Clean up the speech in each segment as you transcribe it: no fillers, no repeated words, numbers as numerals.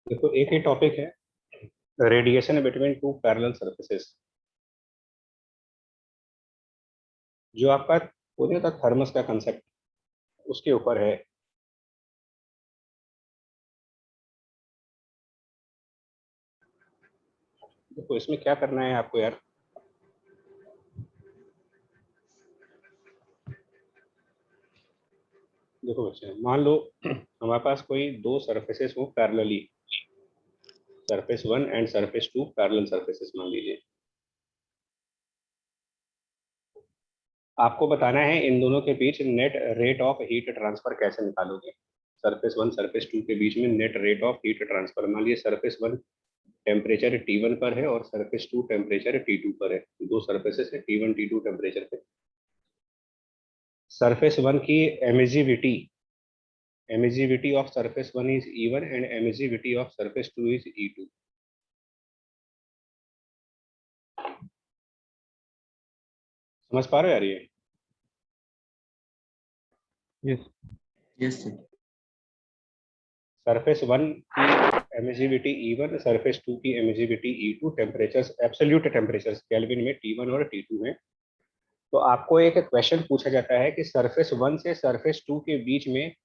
देखो, एक ही टॉपिक है, radiation between two parallel surfaces. जो आपका वो नहीं होता थर्मस का कंसेप्ट, उसके ऊपर है। देखो, इसमें क्या करना है आपको यार। देखो बच्चे, मान लो हमारे पास कोई दो सरफेसेस हो parallelly, surface one and surface two parallel surfaces मान लीजिए। आपको बताना है इन दोनों के बीच net rate of heat transfer कैसे निकालोगे। सरफेस वन सरफेस टू के बीच में net rate of heat transfer, मान लीजिए सरफेस वन टेम्परेचर T1 पर है और सरफेस टू टेम्परेचर T2 पर है। दो सरफेसेस है T1 T2 टेम्परेचर पे। सरफेस वन की emissivity emissivity of surface one is E1 and emissivity of surface two is E2। समझ पा रहे हो यार ये? Yes yes sir. Surface one की एमिजिविटी E1, सरफेस टू की emissivity E2, temperatures absolute temperatures kelvin में T1 और T2 में। तो आपको एक क्वेश्चन पूछा जाता है कि सरफेस वन से सरफेस टू के बीच में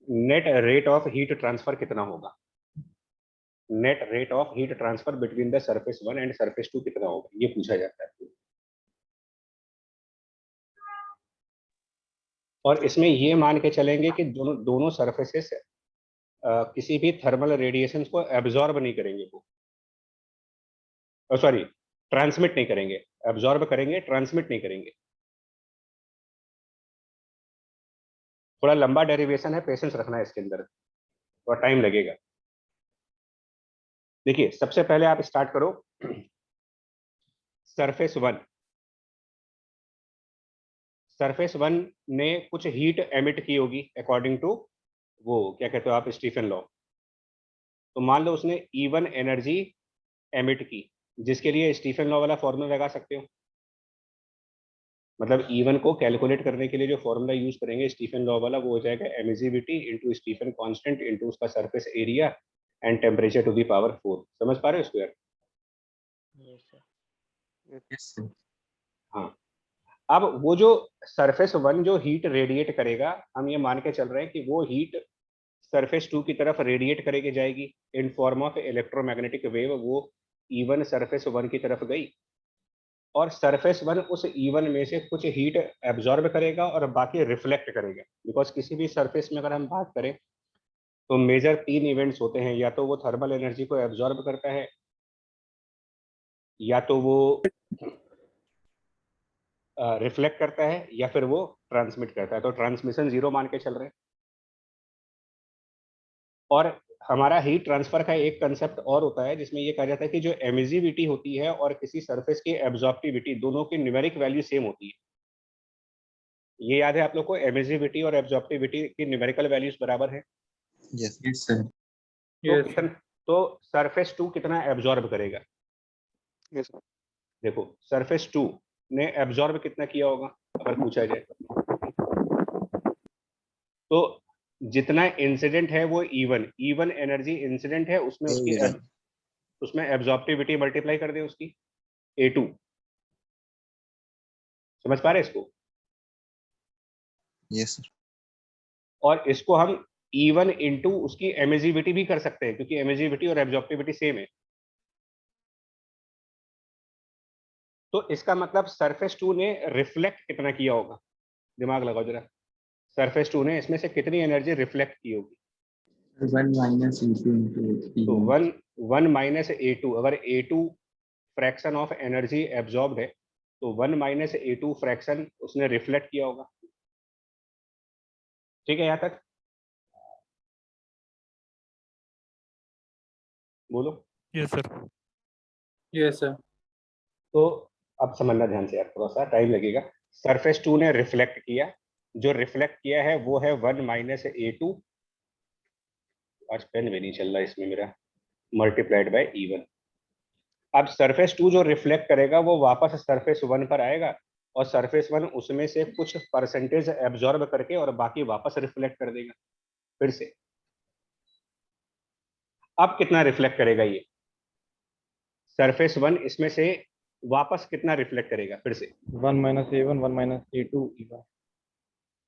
net rate of heat transfer कितना होगा। Net rate of heat transfer between the surface one and surface two कितना होगा, ये पूछा जाता है। और इसमें ये मान के चलेंगे कि दोनों दोनों सरफेसेस किसी भी थर्मल रेडिएशन को एब्जॉर्ब नहीं करेंगे, वो सॉरी ट्रांसमिट नहीं करेंगे। एब्जॉर्ब करेंगे, ट्रांसमिट नहीं करेंगे। थोड़ा लंबा डेरिवेशन है, पेशेंस रखना है इसके अंदर, थोड़ा टाइम लगेगा। देखिए, सबसे पहले आप स्टार्ट करो। सरफेस वन, सरफेस वन ने कुछ हीट एमिट की होगी अकॉर्डिंग टू वो क्या कहते हो आप, स्टीफन लॉ। तो मान लो उसने E1 एनर्जी एमिट की, जिसके लिए स्टीफन लॉ वाला फॉर्मूला लगा सकते हो। मतलब E1 को कैलकुलेट करने के लिए जो फॉर्मूला यूज करेंगे स्टीफन लॉ वाला, वो हो जाएगा emissivity into Stefan constant into उसका surface area and temperature to the power 4। समझ पा रहे हो इसको यार? Yes sir. हाँ। अब वो जो सरफेस वन जो हीट रेडिएट करेगा, हम ये मान के चल रहे हैं कि वो हीट सरफेस टू की तरफ रेडिएट करके जाएगी in form of electromagnetic wave. वो E1 सरफेस वन की तरफ गई और सरफेस वन उस E1 में से कुछ हीट एब्जॉर्ब करेगा और बाकी रिफ्लेक्ट करेगा। बिकॉज किसी भी सरफेस में अगर हम बात करें तो मेजर तीन इवेंट्स होते हैं, या तो वो थर्मल एनर्जी को एब्जॉर्ब करता है, या तो वो रिफ्लेक्ट करता है, या फिर वो ट्रांसमिट करता है। तो ट्रांसमिशन जीरो मान के चल रहे हैं। और हमारा हीट ट्रांसफर का एक कंसेप्ट और होता है जिसमें ये कहा जाता है कि जो एमिजिविटी होती है और किसी सरफेस की एब्जॉर्प्टिविटी, दोनों की न्यूमेरिक वैल्यू सेम होती है। ये याद है आप लोग को, एमिजिविटी और एब्जॉर्प्टिविटी की न्यूमेरिकल वैल्यूज बराबर है। Yes yes sir. तो कितना, तो सरफेस टू कितना एब्जॉर्ब करेगा। यस देखो, सरफेस टू ने एब्जॉर्ब कितना किया होगा अगर पूछा जाए तो। जितना इंसिडेंट है वो E1 एनर्जी इंसिडेंट है, उसमें उसकी उसमें एब्जॉर्प्टिविटी मल्टीप्लाई कर दे उसकी A2। समझ पा रहे हैं इसको? Yes sir. और इसको हम E1 इंटू उसकी एमिजिविटी भी कर सकते हैं, क्योंकि एमिजिविटी और एब्जॉर्प्टिविटी सेम है। तो इसका मतलब सरफेस टू ने रिफ्लेक्ट कितना किया होगा, दिमाग लगाओ जरा। सरफेस टू ने इसमें से कितनी एनर्जी रिफ्लेक्ट की होगी। 1 माइनस E2 into तो E1। वन माइनस A2, अगर A2 fraction of energy absorbed है तो 1 माइनस A2 फ्रैक्शन उसने रिफ्लेक्ट किया होगा। ठीक है, यहां तक बोलो। Yes sir. Yes sir. तो अब समझना ध्यान से यार, थोड़ा सा टाइम लगेगा। सरफेस टू ने रिफ्लेक्ट किया, जो रिफ्लेक्ट किया है वो है 1 माइनस A2, आज पेन भी नहीं चल रहा इसमें मेरा, मल्टीप्लाइड बाय E1। अब सरफेस टू जो रिफ्लेक्ट करेगा वो वापस सरफेस वन पर आएगा, और सरफेस वन उसमें से कुछ परसेंटेज एब्जॉर्ब करके और बाकी वापस रिफ्लेक्ट कर देगा फिर से। अब कितना रिफ्लेक्ट करेगा ये सरफेस वन, इसमें से वापस कितना रिफ्लेक्ट करेगा फिर से? 1 minus A1 1 minus A2 E1।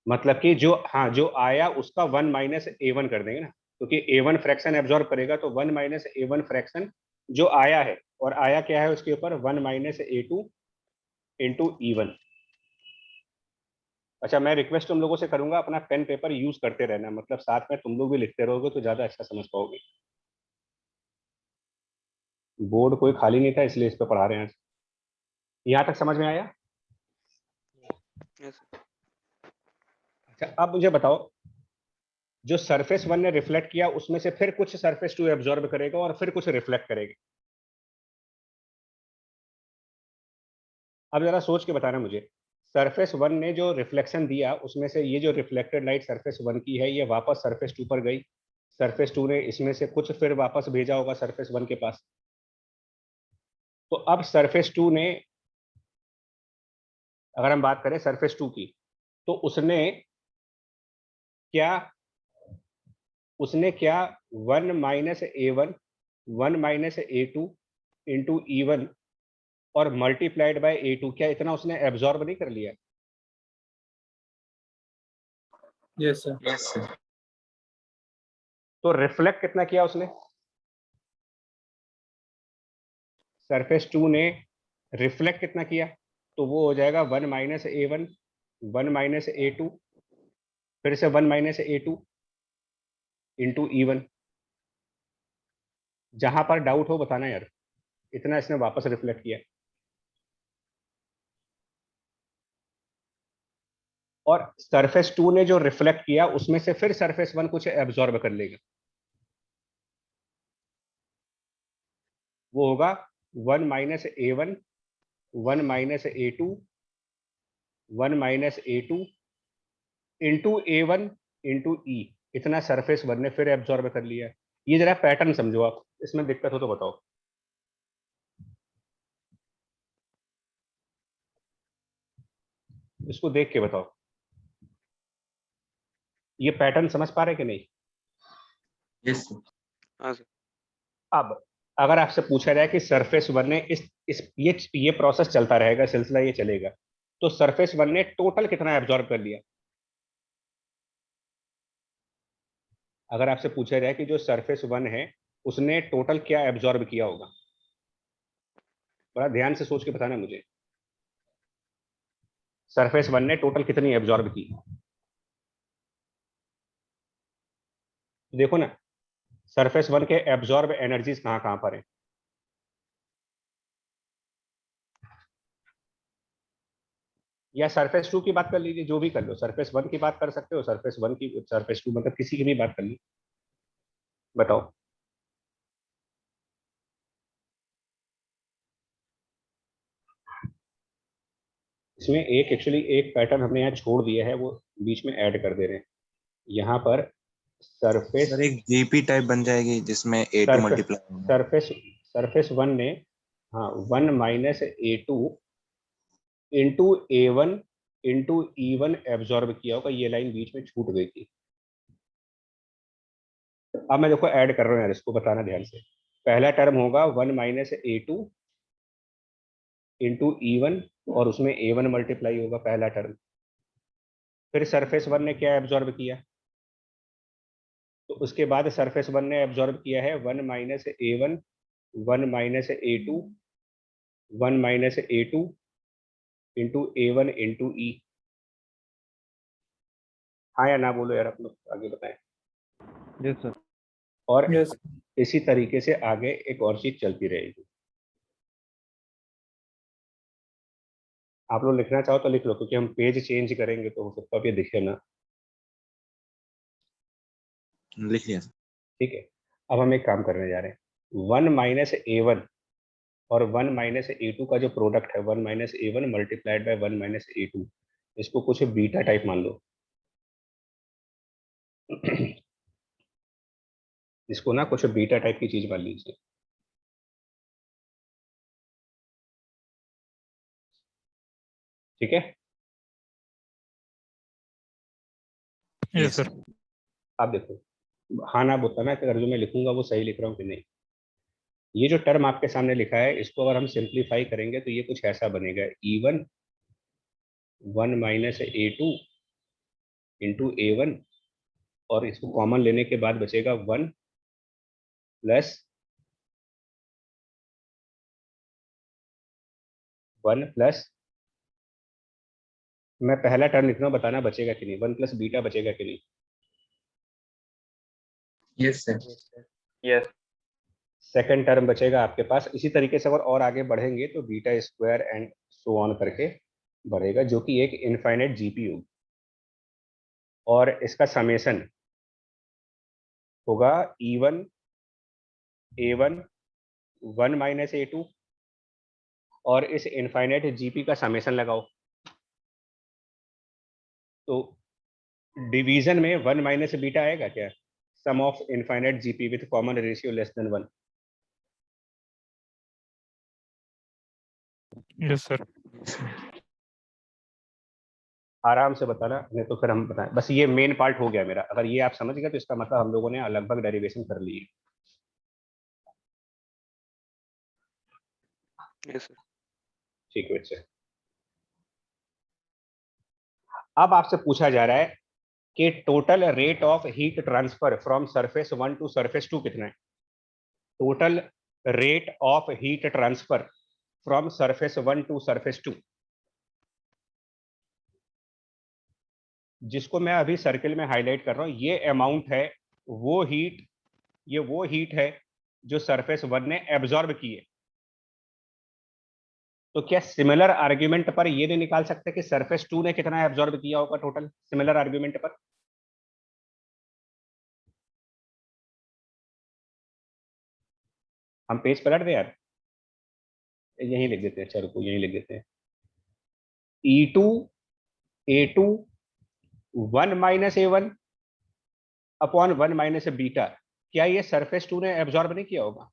मतलब कि जो, हाँ, जो आया उसका 1 माइनस A1 कर देंगे ना, क्योंकि A1 फ्रैक्शन एब्जॉर्ब करेगा, तो 1 माइनस A1 फ्रैक्शन जो आया है, और आया क्या है उसके ऊपर 1 माइनस A2 इंटू E1। अच्छा, मैं रिक्वेस्ट तुम लोगों से करूंगा, अपना पेन पेपर यूज करते रहना, मतलब साथ में तुम लोग भी लिखते रहोगे तो ज्यादा अच्छा समझ पाओगे। बोर्ड कोई खाली नहीं था इसलिए इस पे पढ़ा रहे हैं। यहाँ तक समझ में आया? Yes, sir. अच्छा, अब मुझे बताओ, जो सरफेस वन ने रिफ्लेक्ट किया उसमें से फिर कुछ सरफेस टू एब्जॉर्ब करेगा और फिर कुछ रिफ्लेक्ट करेगा। अब जरा सोच के बताना मुझे, सरफेस वन ने जो रिफ्लेक्शन दिया उसमें से ये जो रिफ्लेक्टेड लाइट सरफेस वन की है, ये वापस सरफेस टू पर गई, सरफेस टू ने इसमें से कुछ फिर वापस भेजा होगा सरफेस वन के पास। तो अब सरफेस टू ने, अगर हम बात करें सरफेस टू की, तो क्या उसने क्या 1 minus A1 1 minus A2 into E1 और मल्टीप्लाइड बाय A2, क्या इतना उसने एब्जॉर्ब नहीं कर लिया? Yes, sir. Yes, sir. तो रिफ्लेक्ट कितना किया उसने? सरफेस टू ने रिफ्लेक्ट कितना किया? तो वो हो जाएगा 1 माइनस A1 1 माइनस A2 फिर से 1 माइनस A2 इंटू E1। जहां पर डाउट हो बताना यार, इतना इसने वापस रिफ्लेक्ट किया। और सरफेस टू ने जो रिफ्लेक्ट किया उसमें से फिर सरफेस वन कुछ एब्जॉर्ब कर लेगा, वो होगा 1 minus A1 1 minus A2 1 minus A2 into A1 into E। इतना सरफेस वन ने फिर एब्जॉर्ब कर लिया। ये जरा पैटर्न समझो आप, इसमें दिक्कत हो तो बताओ। इसको देख के बताओ, ये पैटर्न समझ पा रहे कि नहीं? Yes, sir. हाँ सर। अब अगर आपसे पूछा जाए कि सरफेस वन ने इस ये प्रोसेस चलता रहेगा, सिलसिला ये चलेगा, तो सरफेस वन ने टोटल कितना एब्जॉर्ब कर लिया? अगर आपसे पूछा जाए कि जो सरफेस वन है उसने टोटल क्या एब्जॉर्ब किया होगा, बड़ा ध्यान से सोच के बताना मुझे, सरफेस वन ने टोटल कितनी एब्जॉर्ब की? देखो ना, सरफेस वन के एब्जॉर्ब एनर्जीज कहां कहां पर है? या सरफेस टू की बात कर लीजिए, जो भी कर लो, सरफेस वन की बात कर सकते हो, सरफेस वन की, सरफेस टू, मतलब किसी की भी बात कर ली, बताओ। इसमें एक एक्चुअली एक पैटर्न हमने यहाँ छोड़ दिया है, वो बीच में ऐड कर दे रहे हैं यहाँ पर। सरफेस सर एक जीपी टाइप बन जाएगी जिसमें A2 सरफेस मल्टीप्लाई होगा। सरफेस सरफेस वन ने, हाँ, 1 minus A2 into A1 into E1 absorb किया होगा, ये लाइन बीच में छूट गई थी। अब मैं देखो ऐड कर रहा हूँ यार, इसको बताना ध्यान से। पहला टर्म होगा 1 माइनस A2 इंटू E1 और उसमें A1 मल्टीप्लाई होगा, पहला टर्म। फिर सरफेस वन ने क्या एब्जॉर्ब किया? तो उसके बाद सरफेस वन ने एब्जॉर्ब किया है 1 minus A1 1 minus A2 1 minus A2 into A1 into E। हाँ या ना बोलो यार, आप लोग आगे बताएं। Yes, sir. और Yes. इसी तरीके से आगे एक और चीज चलती रहेगी। आप लोग लिखना चाहो तो लिख लो, क्योंकि हम पेज चेंज करेंगे तो हो सकता है ये दिखे ना। लिख लिया सर। ठीक है, अब हम एक काम करने जा रहे हैं, 1 माइनस A1 और 1 माइनस A2 का जो प्रोडक्ट है, 1 minus A1 multiplied by 1 minus A2, इसको कुछ बीटा टाइप मान लो। इसको ना कुछ बीटा टाइप की चीज मान लीजिए। ठीक है, Yes, Yes, sir. sir. आप देखो, हाँ ना बताना कि अगर जो मैं लिखूंगा वो सही लिख रहा हूँ कि नहीं। ये जो टर्म आपके सामने लिखा है इसको अगर हम सिंप्लीफाई करेंगे तो ये कुछ ऐसा बनेगा, E1 1 minus A2 into A1, और इसको कॉमन लेने के बाद बचेगा 1 प्लस 1 प्लस, मैं पहला टर्म लिख रहा हूँ, बताना बचेगा कि नहीं, 1 प्लस बीटा बचेगा कि नहीं। Yes, sir. Yes. Second term बचेगा आपके पास। इसी तरीके से अगर और आगे बढ़ेंगे तो beta square and so on करके बढ़ेगा, जो कि एक इनफाइनाइट जीपी होगी, और इसका समेशन होगा E1 A1 1 माइनस A2, और इस इनफाइनाइट जीपी का समेशन लगाओ। तो डिवीजन में 1 माइनस बीटा आएगा क्या, sum of infinite GP with common ratio less than 1। Yes sir. आराम से बताना, नहीं तो फिर हम बताएं। बस ये मेन पार्ट हो गया मेरा, अगर ये आप समझ गए तो इसका मतलब हम लोगों ने लगभग डेरिवेशन कर ली है। Yes sir. ठीक है बच्चे। अब आपसे पूछा जा रहा है कि total rate of heat transfer from surface 1 to surface 2 कितना है। Total rate of heat transfer from surface 1 to surface 2, जिसको मैं अभी सर्किल में हाईलाइट कर रहा हूं, ये अमाउंट है, वो हीट, ये वो हीट है जो सरफेस 1 ने एब्जॉर्ब की है। तो क्या सिमिलर आर्ग्यूमेंट पर ये नहीं निकाल सकते कि सरफेस 2 ने कितना एब्जॉर्ब किया होगा टोटल, सिमिलर आर्ग्यूमेंट पर। हम पेज पलट दें यार, यहीं लिख देते हैं, चलो को यहीं लिख देते हैं। E2 A2 1 minus A1 upon 1 minus beta, क्या ये सरफेस 2 ने एब्जॉर्ब नहीं किया होगा।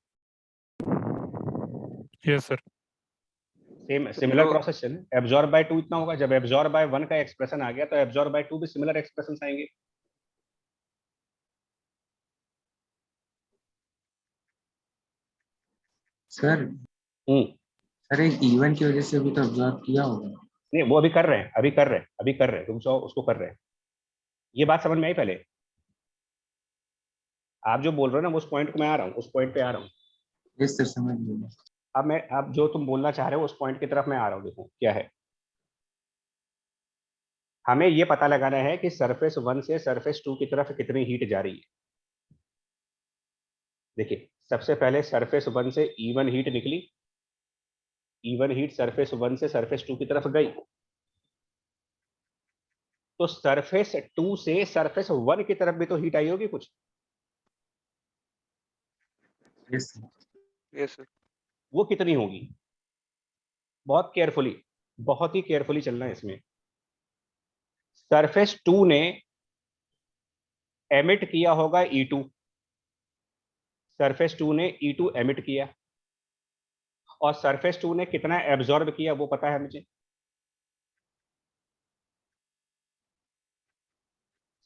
Yes sir. Same similar process है ना, एब्जॉर्ब बाय 2 इतना होगा, जब एब्जॉर्ब बाय 1 का एक्सप्रेशन आ गया तो एब्जॉर्ब बाय 2 भी सिमिलर एक्सप्रेशन आएंगे। सर सर एक E1 की वजह से भी तो ऑब्जर्व किया होगा। नहीं वो अभी कर रहे हैं, अभी कर रहे हैं, अभी कर रहे हैं, तुम सो उसको कर रहे हैं। ये बात समझ में आई पहले, आप जो बोल रहे हो ना उस पॉइंट को मैं आ रहा हूँ, उस पॉइंट पे आ रहा हूँ। यस सर, समझ गया। अब मैं, अब जो तुम बोलना चाह रहे हो उस पॉइंट की तरफ मैं आ रहा हूँ, देखो क्या है। हमें ये पता लगाना है कि सरफेस 1 से सरफेस 2 की तरफ कितनी हीट जा रही है। देखिए सबसे पहले सरफेस 1 से E1 हीट निकली, E1 हीट सरफेस 1 से सरफेस 2 की तरफ गई, तो सरफेस 2 से सरफेस 1 की तरफ भी तो हीट आई होगी कुछ। Yes sir. Yes sir. वो कितनी होगी, बहुत केयरफुली, बहुत ही केयरफुली चलना है इसमें। सरफेस 2 ने एमिट किया होगा E2, सरफेस 2 ने E2 एमिट किया, और सरफेस 2 ने कितना एब्जॉर्ब किया वो पता है मुझे।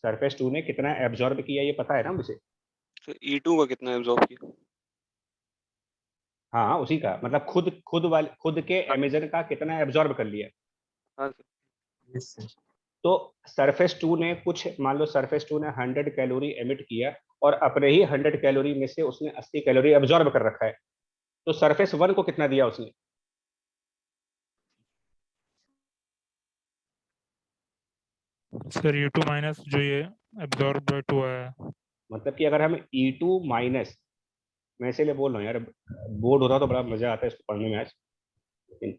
सरफेस 2 ने कितना एब्जॉर्ब किया ये पता है ना मुझे। तो E2 का कितना एब्जॉर्ब किया। हाँ उसी का मतलब खुद के एमिजन का कितना एब्जॉर्ब कर लिया। हाँ सर। Yes sir. तो सरफेस 2 ने कुछ, मान लो सरफेस 2 ने 100 कैलोरी एमिट किया, और अपने ही 100 कैलोरी में से उसने 80 कैलोरी एब्जॉर्ब कर रखा है, तो सरफेस 1 को कितना दिया उसने। सर U2 माइनस जो ये एब्जॉर्ब बाय 2 आया है। मतलब कि अगर हम E2 माइनस, मैं इसीलिए बोल रहा हूँ यार, बोर्ड होता तो बड़ा मजा आता है इसको पढ़ने में आज, लेकिन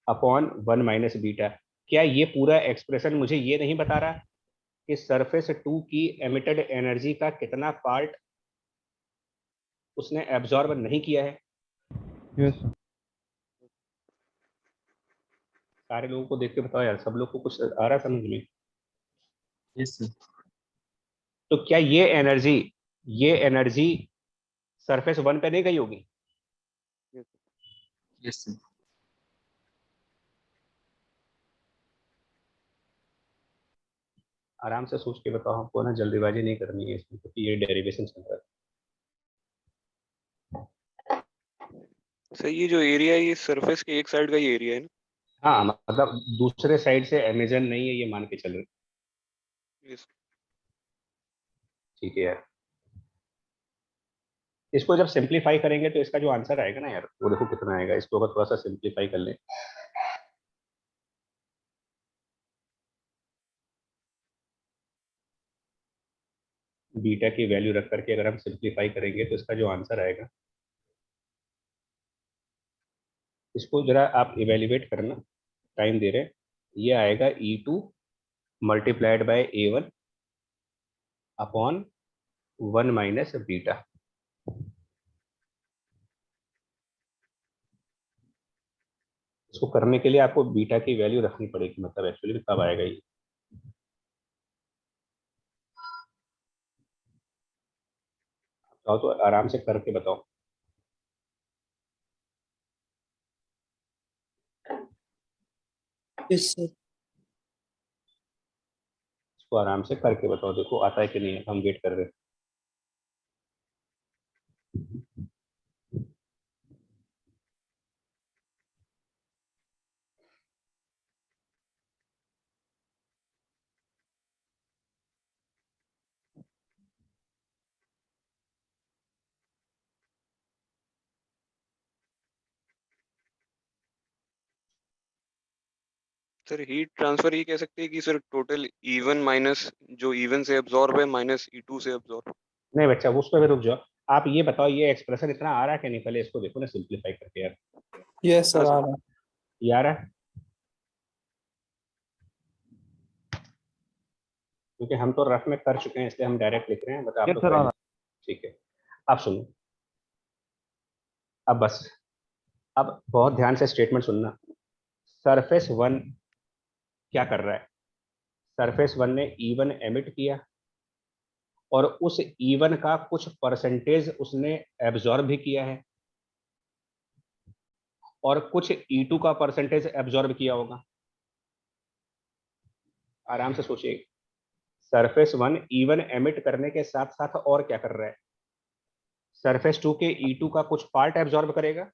अपॉन 1 माइनस बीटा, क्या ये पूरा एक्सप्रेशन मुझे ये नहीं बता रहा कि सरफेस 2 की एमिटेड एनर्जी का कितना पार्ट उसने एब्जॉर्ब नहीं किया है। Yes sir. सारे लोगों को देख के बताओ यार, सब लोग को कुछ आ रहा समझ में। Yes sir. तो क्या ये एनर्जी सरफेस 1 पे नहीं गई होगी। Yes sir. आराम से सोच के बताओ, हमको ना जल्दीबाजी नहीं करनी है इसमें, क्योंकि ये डेरिवेशन चल रहा है। सर ये जो एरिया है ये सरफेस के एक साइड का ही एरिया है ना? हाँ मतलब दूसरे साइड से अमेजन नहीं है, ये मान के चल रहे। यस ठीक है यार, इसको जब सिंप्लीफाई करेंगे तो इसका जो आंसर आएगा ना यार, वो देखो कितना आएगा। इसको अगर थोड़ा सा सिंप्लीफाई कर लें, बीटा की वैल्यू रख करके अगर हम सिंप्लीफाई करेंगे तो इसका जो आंसर आएगा, इसको जरा आप इवेल्युएट करना, टाइम दे रहे हैं। ये आएगा E2 multiplied by A1 upon 1 minus beta. इसको करने के लिए आपको बीटा की वैल्यू रखनी पड़ेगी, मतलब एक्चुअली कब आएगा ये। बताओ तो आराम से करके बताओ। इससे इसको आराम से करके बताओ, देखो आता है कि नहीं है, हम वेट कर रहे हैं। सर हीट ट्रांसफर ये कह सकते हैं कि सर टोटल E1 माइनस जो E1 से एब्जॉर्ब है माइनस E2 से एब्जॉर्ब। नहीं बच्चा, उस पर भी रुक जाओ। आप ये बताओ, ये एक्सप्रेशन इतना आ रहा है कि नहीं, पहले इसको देखो ना सिंप्लीफाई करके यार। यस हाँ सर आ सर रहा है। ये आ रहा है, क्योंकि हम तो रफ में कर चुके हैं इसलिए हम डायरेक्ट लिख रहे हैं, बता आप तो पहले। ठीक है, अब सुनो, अब बस, अब बहुत ध्यान से स्टेटमेंट सुनना। सरफेस वन क्या कर रहा है? सरफेस वन ने E1 एमिट किया और उस E1 का कुछ परसेंटेज उसने एब्जॉर्ब भी किया है, और कुछ E2 का परसेंटेज एब्जॉर्ब किया होगा। आराम से सोचिए, सरफेस वन E1 एमिट करने के साथ साथ और क्या कर रहा है? सरफेस टू के E2 का कुछ पार्ट एब्जॉर्ब करेगा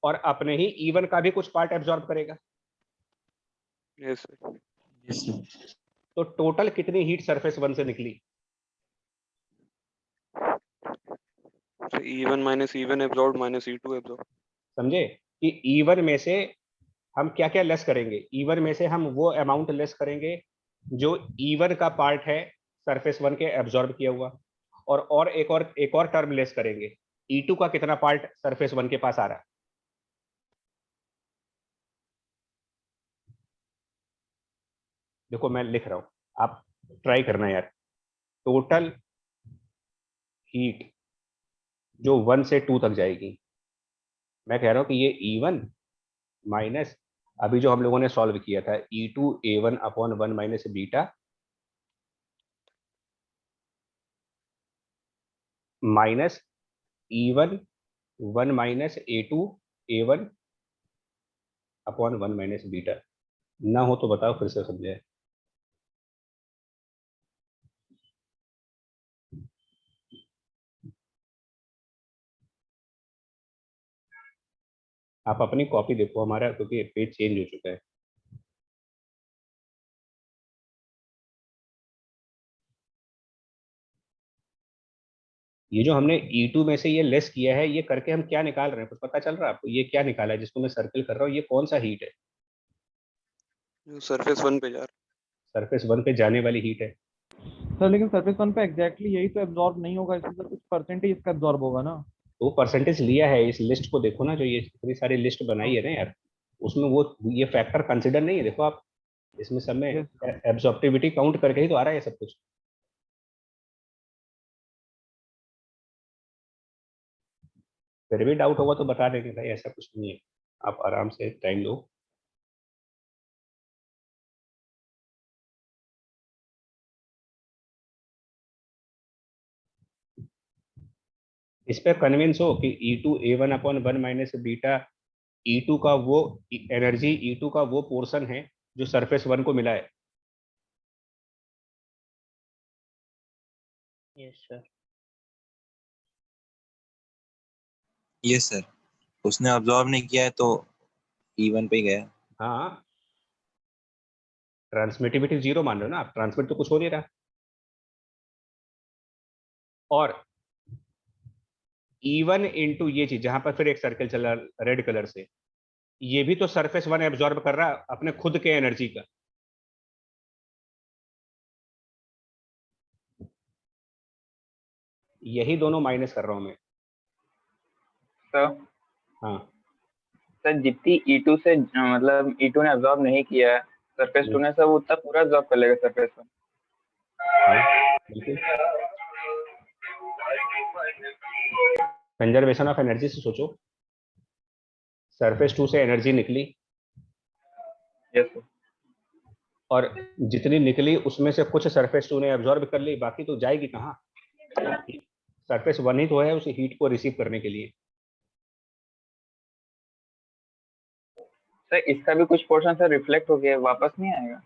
और अपने ही E1 का भी कुछ पार्ट एब्जॉर्ब करेगा। Yes sir. Yes sir. तो टोटल कितनी हीट सरफेस वन से निकली? Sir E1 minus E1 absorb minus E2 absorb. समझे कि E1 में से हम क्या क्या लेस करेंगे? E1 में से हम वो अमाउंट लेस करेंगे जो E1 का पार्ट है सरफेस वन के एब्जॉर्ब किया हुआ, और एक और टर्म लेस करेंगे, E2 का कितना पार्ट सरफेस वन के पास आ रहा है। देखो मैं लिख रहा हूं, आप ट्राई करना यार। टोटल हीट जो 1 से 2 तक जाएगी, मैं कह रहा हूं कि ये E1 माइनस अभी जो हम लोगों ने सॉल्व किया था E2 A1 upon 1 minus beta, minus E1 1 minus A2 A1 upon 1 minus beta. ना हो तो बताओ, फिर से समझाए। आप अपनी कॉपी देखो हमारा, क्योंकि पेज चेंज हो चुका है। ये जो हमने E2 में से ये लेस किया है, ये करके हम क्या निकाल रहे हैं, कुछ पता चल रहा है आपको? ये क्या निकाला है जिसको मैं सर्कल कर रहा हूँ? ये कौन सा हीट है? जो सरफेस 1 पे जा रहा सरफेस वन पे जाने वाली हीट है। सर लेकिन सरफेस वन पे एग्जैक्टली यही तो एब्जॉर्ब नहीं होगा, इसमें तो कुछ परसेंटेज इसका एब्जॉर्ब होगा ना। तो परसेंटेज लिया है, इस लिस्ट को देखो ना, जो ये इतनी सारी लिस्ट बनाई है ना यार, उसमें वो ये फैक्टर कंसिडर नहीं है। देखो आप, इसमें सब में Yes, sir. एब्जॉर्प्टिविटी काउंट करके ही तो आ रहा है ये सब कुछ। फिर भी डाउट होगा तो बता देंगे भाई, ऐसा कुछ नहीं है। आप आराम से टाइम लो। इस पे कन्विंस हो कि E2 A1 upon 1 minus beta E2 का वो एनर्जी, E2 का वो पोर्शन है जो सरफेस वन को मिला है। Yes sir. यस सर, उसने अब्जॉर्ब नहीं किया है तो E1 पे ही गया। हाँ, ट्रांसमिटिविटी 0 मान रहे हो ना आप, ट्रांसमिट तो कुछ हो नहीं रहा। और E1 इंटू ये चीज जहां पर फिर एक सर्कल चल रहा रेड कलर से, ये भी तो सरफेस वन एब्जॉर्ब कर रहा है अपने खुद के एनर्जी का। यही दोनों माइनस कर रहा हूं मैं। सर हाँ, सर जितनी E2 से मतलब E2 ने अब्जॉर्ब नहीं किया है सरफेस 2 ने, सर वो उतना पूरा अब्जॉर्ब कर लेगा सरफेस 1। हाँ, बिल्कुल। कंजर्वेशन ऑफ एनर्जी से सोचो, सरफेस 2 से एनर्जी निकली, यस सर। और जितनी निकली उसमें से कुछ सरफेस 2 ने एब्जॉर्ब कर ली, बाकी तो जाएगी कहाँ? सरफेस 1 ही तो है उस हीट को रिसीव करने के लिए। सर इसका भी कुछ पोर्शन सर रिफ्लेक्ट हो गया, वापस नहीं आएगा।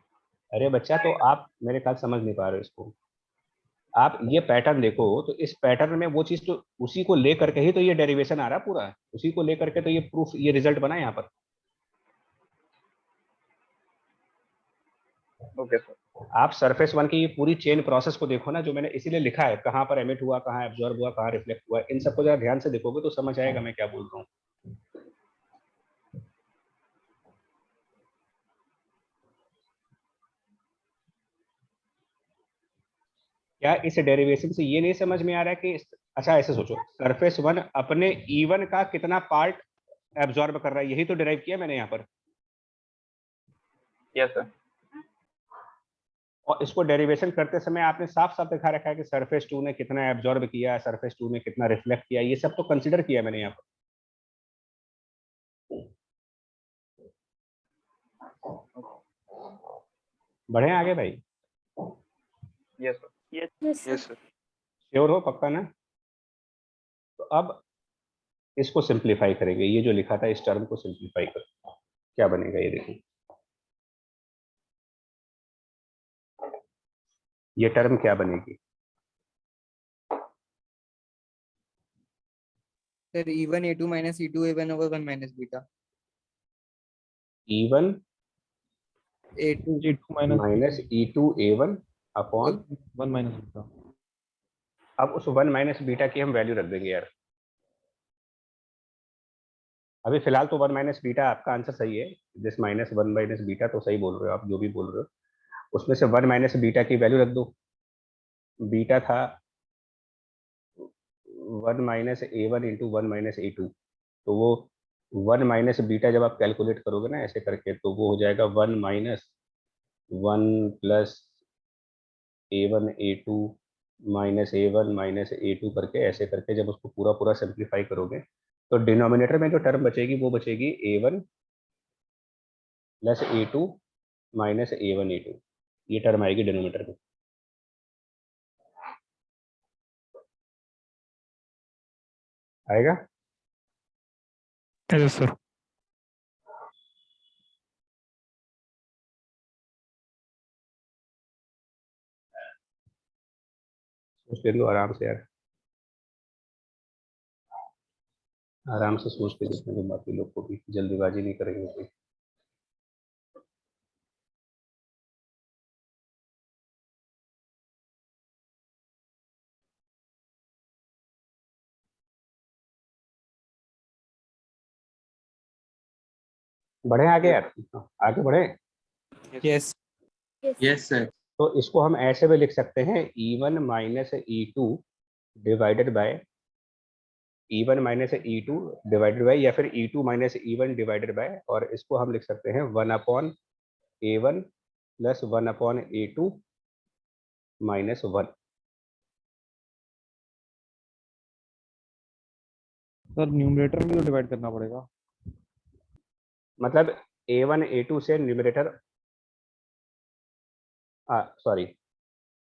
अरे बच्चा, तो आप मेरे ख्याल समझ नहीं पा रहे हो इसको। आप ये पैटर्न देखो, तो इस पैटर्न में वो चीज तो उसी को लेकर के ही तो ये डेरिवेशन आ रहा है पूरा, उसी को लेकर के तो ये प्रूफ, ये रिजल्ट बना यहाँ पर। Okay sir. आप सरफेस 1 की ये पूरी चेन प्रोसेस को देखो ना, जो मैंने इसीलिए लिखा है, कहाँ पर एमिट हुआ, कहाँ एब्जॉर्ब हुआ, कहाँ रिफ्लेक्ट हुआ, इन सबको जरा ध्यान से देखोगे तो समझ आएगा मैं क्या बोल रहा हूँ। क्या इस डेरिवेशन से ये नहीं समझ में आ रहा है कि अच्छा ऐसे सोचो, सरफेस 1 अपने E1 का कितना पार्ट एब्जॉर्ब कर रहा है, यही तो डिराइव किया मैंने यहाँ पर। Yes sir. और इसको डेरिवेशन करते समय आपने साफ साफ दिखा रखा है कि सरफेस 2 ने कितना एब्जॉर्ब किया, सरफेस 2 ने कितना रिफ्लेक्ट किया, ये सब तो कंसीडर किया मैंने यहाँ पर। बढ़े आगे भाई? Yes sir. Yes sir. Sure हो, पक्का ना? तो अब इसको सिंप्लीफाई करेंगे, ये जो लिखा था इस टर्म को सिंप्लीफाई करो, क्या बनेगा ये देखो। ये टर्म क्या बनेगी? Sir E1 A2 minus E2 A1 over 1 minus beta. E1 A2 G2 minus minus E2 A1 upon 1 minus beta. अब उस 1 माइनस बीटा की हम वैल्यू रख देंगे यार। अभी फिलहाल तो 1 माइनस बीटा आपका आंसर सही है, दिस माइनस 1 माइनस बीटा तो सही बोल रहे हो आप, जो भी बोल रहे हो उसमें से 1 माइनस बीटा की वैल्यू रख दो। बीटा था 1 minus A1 into 1 minus A2, तो वो 1 माइनस बीटा जब आप कैलकुलेट करोगे ना ऐसे करके, तो वो हो जाएगा 1 minus 1 plus A1 A2 minus A1 minus A2 करके, ऐसे करके जब उसको पूरा पूरा सिंप्लीफाई करोगे तो डिनोमिनेटर में जो टर्म बचेगी वो बचेगी A1 plus A2 minus A1 A2, ये टर्म आएगी डिनोमिनेटर में। आएगा? Yes sir. सोच ले लो आराम से यार, आराम से सोच के देखने दो बाकी लोग को भी, जल्दीबाजी नहीं करेंगे कोई। बढ़े आगे यार, आगे बढ़े। Yes. Yes sir. तो इसको हम ऐसे भी लिख सकते हैं, E1 minus E2 divided by E1 minus E2 divided by, या फिर E2 minus E1 divided by, और इसको हम लिख सकते हैं 1 upon A1 plus 1 upon A2 minus 1। Sir numerator में तो डिवाइड करना पड़ेगा। मतलब A1 A2 से न्यूमरेटर, सॉरी,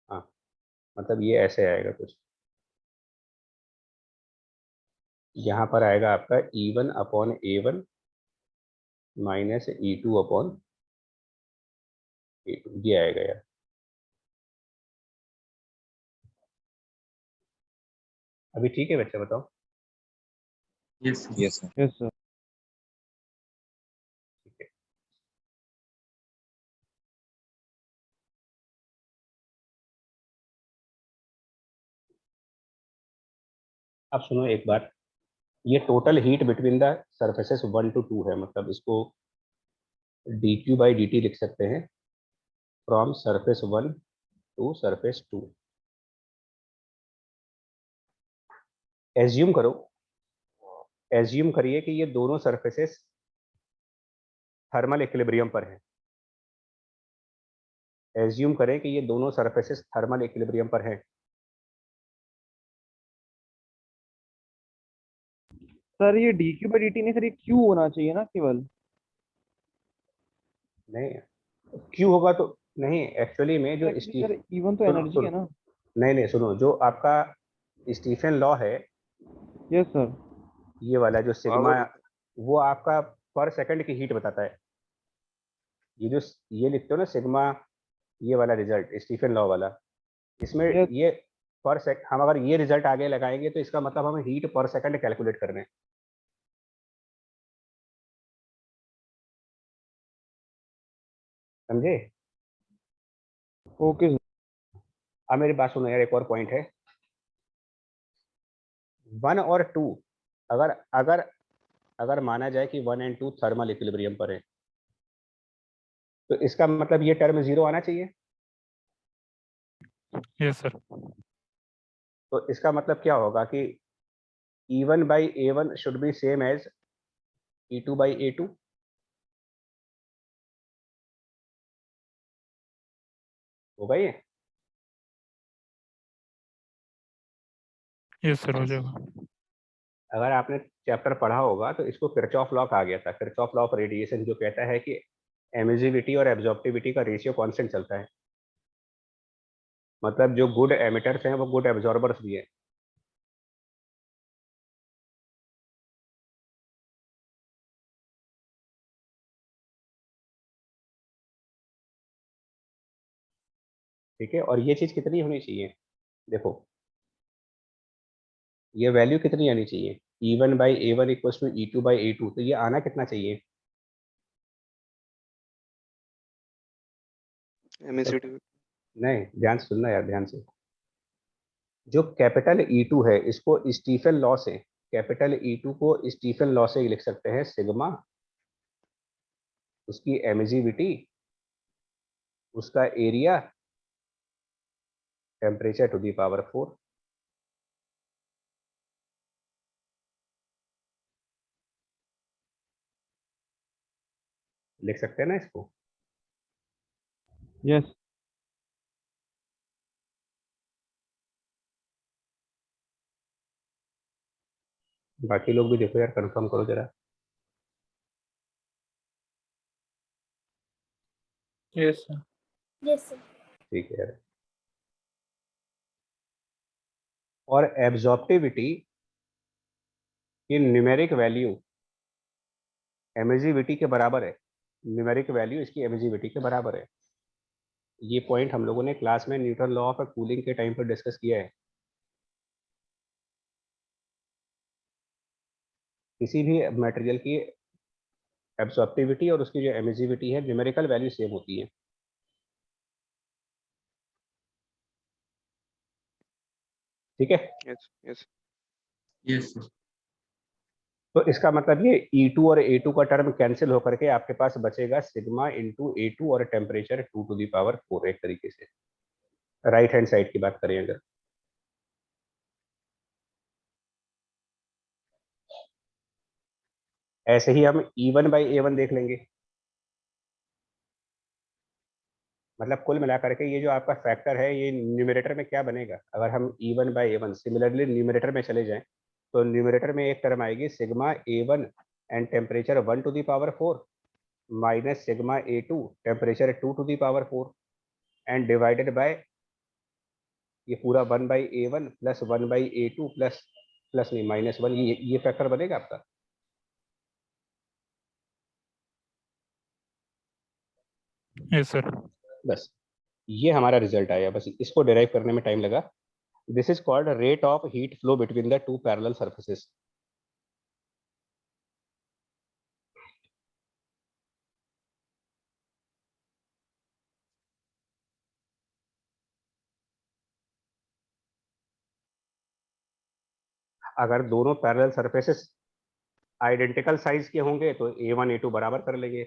हाँ, मतलब ये ऐसे आएगा कुछ, यहाँ पर आएगा आपका E1 upon A1 minus E2 upon A2, ये आएगा यार। अभी ठीक है बच्चा, बताओ। Yes yes sir. Yes sir. ठीक है, अब सुनो एक बार, ये total heat between the surfaces 1 to 2 है, मतलब इसको dq by dt लिख सकते हैं from surface 1 to surface 2। Assume करो, एज्यूम करिए कि ये दोनों सरफेसेस थर्मल इक्विलिब्रियम पर हैं। एज्यूम करें कि ये दोनों सरफेसेस थर्मल इक्विलिब्रियम पर हैं। सर ये dq by dt नहीं सर, ये q होना चाहिए ना केवल। नहीं, क्यों होगा तो नहीं, एक्चुअली में जो एक्चुअली सर इवन तो सुनो एनर्जी है सुनो, ना। नहीं नहीं सुनो, जो आपका स्टीफन लॉ है, यस सर। ये वाला जो सिग्मा, पावर वो आपका पर सेकंड की हीट बताता है। ये जो ये लिखते हो ना सिग्मा, ये वाला रिजल्ट स्टीफन लॉ वाला, इसमें यस। ये पर सेक हम अगर ये रिजल्ट आगे लगाएंगे तो इसका मतलब हमें हीट पर सेकंड कैलकुलेट करने हैं। समझे? Okay sir. अब मेरी बात सुनो यार, एक और पॉइंट है, 1 और 2, अगर अगर अगर माना जाए कि 1 and 2 थर्मल इक्विलिब्रियम पर है, तो इसका मतलब ये टर्म 0 आना चाहिए। Yes sir. तो इसका मतलब क्या होगा कि E1 by A1 should be same as E2 by A2। होगा ये? यस सर, हो जाएगा। अगर आपने चैप्टर पढ़ा होगा तो इसको किरचॉफ लॉ कहा गया था, किरचॉफ लॉ ऑफ रेडिएशन, जो कहता है कि एमिसिविटी और एब्जॉर्प्टिविटी का रेशियो कांस्टेंट चलता है। मतलब जो गुड एमिटर्स हैं वो गुड एब्जॉर्बर्स भी हैं। ठीक है, और ये चीज कितनी होनी चाहिए, देखो ये वैल्यू कितनी आनी चाहिए, E1 by A1 equals to E2 by A2, तो ये आना कितना चाहिए? एमएससीटी। नहीं, ध्यान से सुनना यार, ध्यान से। जो कैपिटल E2 है इसको स्टीफन लॉ से, कैपिटल E2 को स्टीफन लॉ से लिख सकते हैं सिग्मा, उसकी एमिसिविटी, उसका area, temperature to the power 4। लिख सकते हैं ना इसको? यस। बाकी लोग भी देखो यार, कंफर्म करो जरा। Yes sir. Yes sir. ठीक है यार, और एब्जॉर्प्टिविटी की न्यूमेरिक वैल्यू एमिसिविटी के बराबर है। न्यूमेरिक वैल्यू इसकी एमिसिविटी के बराबर है। ये पॉइंट हम लोगों ने क्लास में न्यूटन लॉ ऑफ कूलिंग के टाइम पर डिस्कस किया है। किसी भी मटेरियल की एब्जॉर्प्टिविटी और उसकी जो एमिसिविटी है, न्यूमेरिकल वैल्यू सेम होती है। ठीक है, यस यस। यस तो इसका मतलब ये E2 और A2 का टर्म कैंसिल होकर के आपके पास बचेगा सिग्मा इंटू A2 और टेम्परेचर 2 टू दी पावर 4, एक तरीके से राइट हैंड साइड की बात करें अगर। ऐसे ही हम E1 by A1 देख लेंगे। मतलब कुल मिलाकर के ये जो आपका फैक्टर है, ये न्यूमरेटर में क्या बनेगा, अगर हम E1 by A1 similarly numerator में चले जाएं, तो न्यूमरेटर में एक टर्म आएगी sigma A1 and temperature 1 to the power 4 minus sigma A2 temperature 2 to the power 4 and divided by ये पूरा 1 by A1 plus 1 by A2 plus plus नहीं -1, ये फैक्टर बनेगा आपका। Yes sir. बस ये हमारा रिजल्ट आया, बस इसको डिराइव करने में टाइम लगा। This is called rate of heat flow between the two parallel surfaces. अगर दोनों पैरेलल सरफेसेस आइडेंटिकल साइज के होंगे तो A1 A2 बराबर कर लेंगे।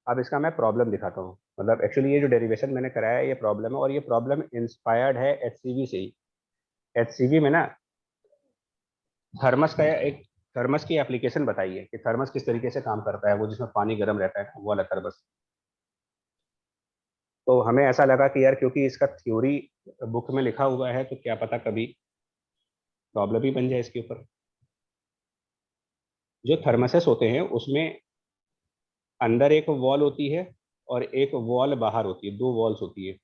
अब इसका मैं प्रॉब्लम दिखाता हूँ, मतलब एक्चुअली ये जो डेरिवेशन मैंने कराया है ये प्रॉब्लम है, और ये प्रॉब्लम इंस्पायर्ड है HCV से ही। HCV में ना थर्मस का एक थर्मस की एप्लीकेशन बताई है कि थर्मस किस तरीके से काम करता है, वो जिसमें पानी गर्म रहता है वो वाला थर्मस। तो हमें ऐसा लगा कि यार क्योंकि इसका थ्योरी बुक में लिखा हुआ है तो क्या पता कभी प्रॉब्लम ही बन जाए इसके ऊपर। जो थर्मसेस होते हैं उसमें अंदर एक वॉल होती है और एक वॉल बाहर होती है, दो वॉल्स होती है।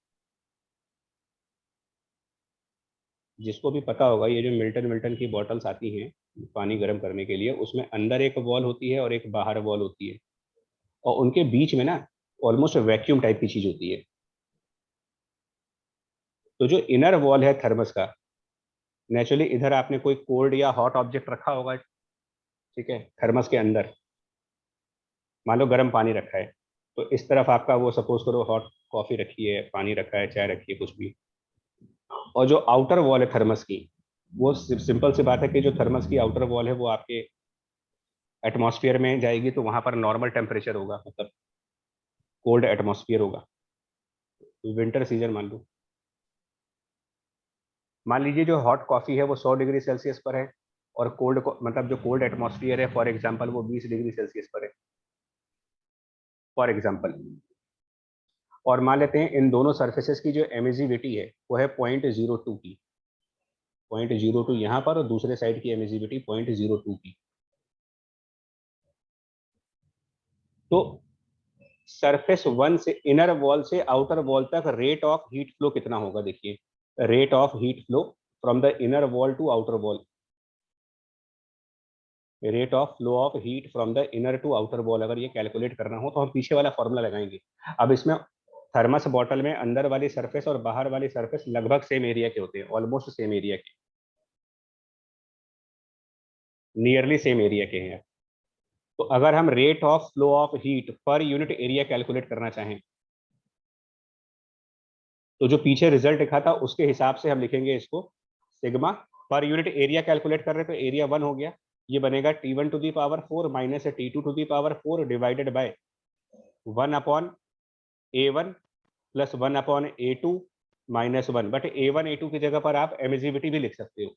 जिसको भी पता होगा ये जो मिल्टन की बॉटल्स आती हैं पानी गर्म करने के लिए, उसमें अंदर एक वॉल होती है और एक बाहर वॉल होती है, और उनके बीच में ना ऑलमोस्ट वैक्यूम टाइप की चीज होती है। तो जो इनर वॉल है थर्मस का, नेचुरली इधर आपने कोई कोल्ड या हॉट ऑब्जेक्ट रखा होगा, ठीक है, थर्मस के अंदर मान लो गर्म पानी रखा है, तो इस तरफ आपका वो सपोज करो हॉट कॉफी रखी है, पानी रखा है, चाय रखी है, कुछ भी। और जो आउटर वॉल है थर्मस की, वो सिंपल सी बात है कि जो थर्मस की आउटर वॉल है वो आपके एटमॉस्फेयर में जाएगी, तो वहां पर नॉर्मल टेम्परेचर होगा, मतलब कोल्ड एटमॉस्फेयर होगा। विंटर सीजन मान लीजिए जो हॉट कॉफी है वो 100 डिग्री सेल्सियस पर है, और कोल्ड मतलब जो कोल्ड एटमॉस्फेयर है फॉर एग्जांपल वो 20 डिग्री सेल्सियस पर है फॉर एग्जांपल। और मान लेते हैं इन दोनों सरफेसेस की जो एमिजिविटी है वो है 0.02 की, 0.02 यहाँ पर, और दूसरे साइड की एमिजिविटी 0.02 की। तो सरफेस 1 से इनर वॉल से आउटर वॉल तक रेट ऑफ हीट फ्लो कितना होगा, देखिए rate of heat flow from the inner wall to outer wall, rate of flow of heat from the inner to outer wall. अगर ये calculate करना हो तो हम पीछे वाला फॉर्मूला लगाएंगे। अब इसमें थर्मस बॉटल में अंदर वाली सरफेस और बाहर वाली सरफेस लगभग सेम एरिया के होते हैं, ऑलमोस्ट सेम एरिया के, नियरली सेम एरिया के हैं। तो अगर हम rate of flow of heat per unit area calculate करना चाहें तो जो पीछे रिजल्ट लिखा था उसके हिसाब से हम लिखेंगे इसको sigma. Per unit area calculate कर रहे हैं तो एरिया 1 हो गया, ये बनेगा T1 to the power 4 minus T2 to the power 4 divided by 1 upon A1 plus 1 upon A2 minus 1। But A1 A2 की जगह पर आप एमिजिविटी भी लिख सकते हो।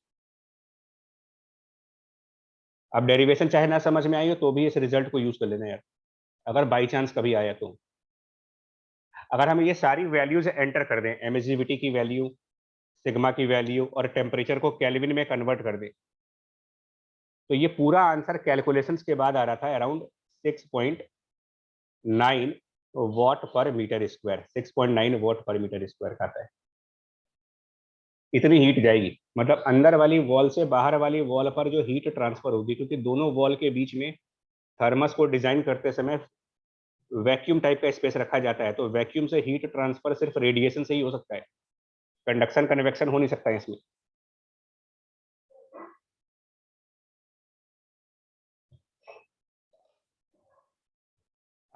अब डेरिवेशन चाहे ना समझ में आई हो तो भी इस रिजल्ट को यूज कर लेना यार, अगर बाई चांस कभी आया तो। अगर हम ये सारी वैल्यूज एंटर कर दें, एमिजिविटी की वैल्यू, सिग्मा की वैल्यू और टेम्परेचर को केल्विन में कन्वर्ट कर दें, तो ये पूरा आंसर कैलकुलेशंस के बाद आ रहा था अराउंड 6.9 वॉट पर मीटर स्क्वायर, 6.9 वॉट पर मीटर स्क्वायर का आता है। इतनी हीट जाएगी, मतलब अंदर वाली वॉल से बाहर वाली वॉल पर जो हीट ट्रांसफर होगी, क्योंकि दोनों वॉल के बीच में थर्मस को डिजाइन करते समय वैक्यूम टाइप का स्पेस रखा जाता है, तो वैक्यूम से हीट ट्रांसफर सिर्फ रेडिएशन से ही हो सकता है, कंडक्शन कन्वेक्शन हो नहीं सकता है इसमें।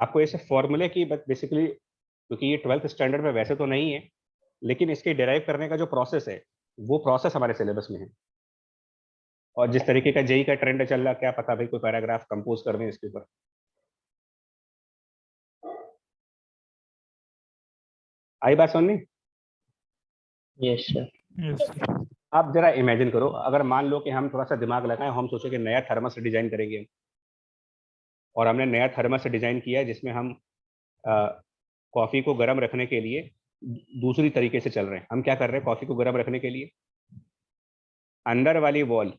आपको ऐसे फॉर्मूले की बेसिकली, क्योंकि ये 12th स्टैंडर्ड में वैसे तो नहीं है, लेकिन इसके डिराइव करने का जो प्रोसेस है वो प्रोसेस हमारे सिलेबस में है। और जिस तरीके का जेई का ट्रेंड चल रहा, क्या पता भाई कोई पैराग्राफ कंपोज कर दें इसके ऊपर। आई बात सुननी? Yes sir. Yes sir. आप जरा इमेजिन करो, अगर मान लो कि हम थोड़ा सा दिमाग लगाएं, हम सोचे कि नया थर्मस डिजाइन करेंगे, और हमने नया थर्मस डिजाइन किया जिसमें हम कॉफी को गर्म रखने के लिए दूसरी तरीके से चल रहे हैं। हम क्या कर रहे हैं, कॉफी को गर्म रखने के लिए अंदर वाली वॉल,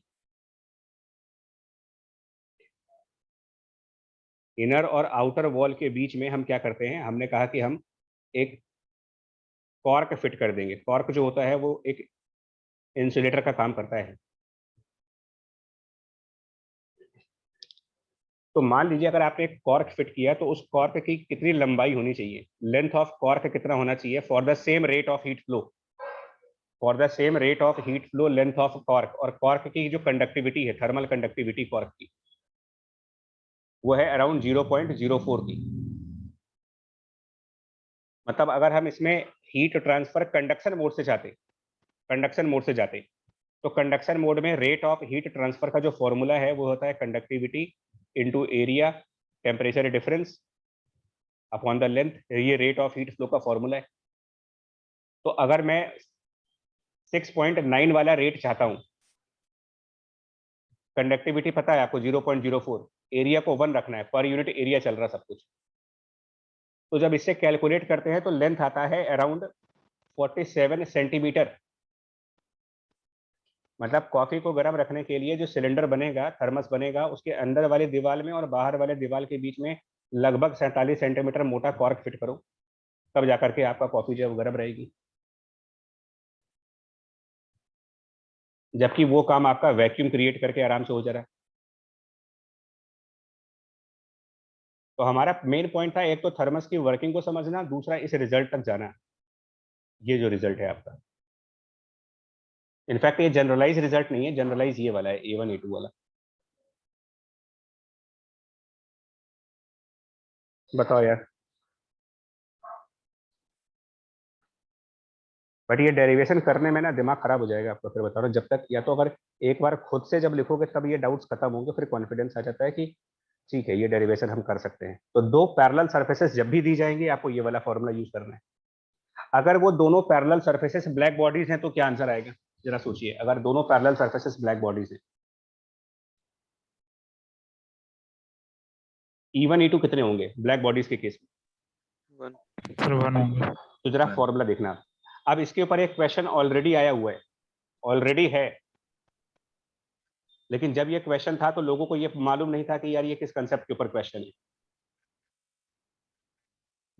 इनर और आउटर वॉल के बीच में हम क्या करते हैं, हमने कहा कि हम एक कॉर्क फिट कर देंगे। कॉर्क जो होता है वो एक इंसुलेटर का काम करता है। तो मान लीजिए अगर आपने एक कॉर्क फिट किया तो उस कॉर्क की कितनी लंबाई होनी चाहिए, लेंथ ऑफ कॉर्क कितना होना चाहिए for the same rate of heat flow, for the same rate of heat flow length of cork, और कॉर्क की जो कंडक्टिविटी है, थर्मल कंडक्टिविटी कॉर्क की, वो है अराउंड 0.04 की। मतलब अगर हम इसमें हीट ट्रांसफर कंडक्शन मोड से चाहते, कंडक्शन मोड से जाते, तो कंडक्शन मोड में रेट ऑफ हीट ट्रांसफर का जो फॉर्मूला है वो होता है conductivity into area temperature difference upon the length, ये रेट ऑफ हीट फ्लो का फॉर्मूला है। तो अगर मैं 6.9 वाला रेट चाहता हूं, कंडक्टिविटी पता है आपको 0.04, एरिया को 1 रखना है, पर यूनिट एरिया चल रहा सब कुछ, तो जब इससे कैलकुलेट करते हैं तो लेंथ आता है अराउंड 47 सेंटीमीटर। मतलब कॉफी को गर्म रखने के लिए जो सिलेंडर बनेगा, थर्मस बनेगा, उसके अंदर वाली दीवार में और बाहर वाले दीवार के बीच में लगभग 47 सेंटीमीटर मोटा कॉर्क फिट करो, तब जाकर के आपका कॉफी जो है गर्म रहेगी। जबकि वो काम आपका वैक्यूम क्रिएट करके आराम से हो जा रहा है। तो हमारा मेन पॉइंट था, एक तो थर्मस की वर्किंग को समझना, दूसरा इस रिजल्ट तक जाना। ये जो रिजल्ट है आपका, इनफैक्ट ये जनरलाइज रिजल्ट नहीं है, जनरलाइज ये वाला है, A1 A2 वाला। बताओ यार। बट ये डेरिवेशन करने में ना दिमाग खराब हो जाएगा आपका, फिर बता रहा हूँ। जब तक, या तो अगर एक बार खुद से जब लिखोगे तब ये डाउट्स खत्म होंगे, फिर कॉन्फिडेंस आ जाता है कि ठीक है ये डेरिवेशन हम कर सकते हैं। तो दो पैरेलल सरफेसेस जब भी दी जाएंगी आपको ये वाला फॉर्मूला यूज करना है। अगर वो दोनों पैरेलल सरफेसेस ब्लैक बॉडीज हैं तो क्या आंसर आएगा, जरा सोचिए। अगर दोनों पैरेलल सरफेसेस ब्लैक बॉडीज हैं, E1 E2 कितने होंगे ब्लैक बॉडीज के केस में? 1। सर 1 होंगे। तो जरा One. फॉर्मूला देखना। अब इसके ऊपर एक क्वेश्चन ऑलरेडी आया हुआ है, ऑलरेडी है, लेकिन जब ये क्वेश्चन था तो लोगों को ये मालूम नहीं था कि यार ये किस कंसेप्ट के ऊपर क्वेश्चन है।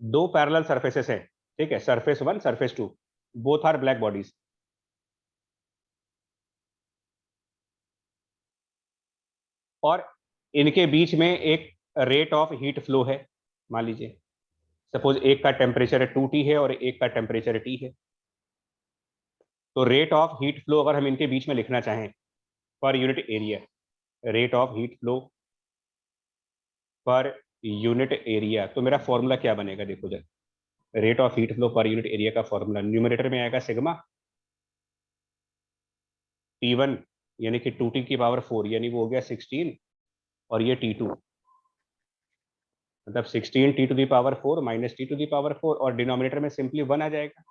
दो पैरेलल सरफेसेस हैं, ठीक है, surface 1 surface 2, both are black bodies. और इनके बीच में एक रेट ऑफ हीट फ्लो है। मान लीजिए सपोज एक का टेम्परेचर 2T है और एक का टेम्परेचर T है। तो रेट ऑफ हीट फ्लो अगर हम इनके बीच में लिखना चाहें per unit area, rate of heat flow per unit area, तो मेरा फॉर्मूला क्या बनेगा देखो जरा। Rate of heat flow per unit area का फॉर्मूला न्यूमरेटर में आएगा सिग्मा T1 यानी कि 2T की पावर 4, यानी वो हो गया 16, और ये T2 मतलब 16T to the power 4 minus T to the power 4, और डिनोमिनेटर में सिंपली 1 आ जाएगा।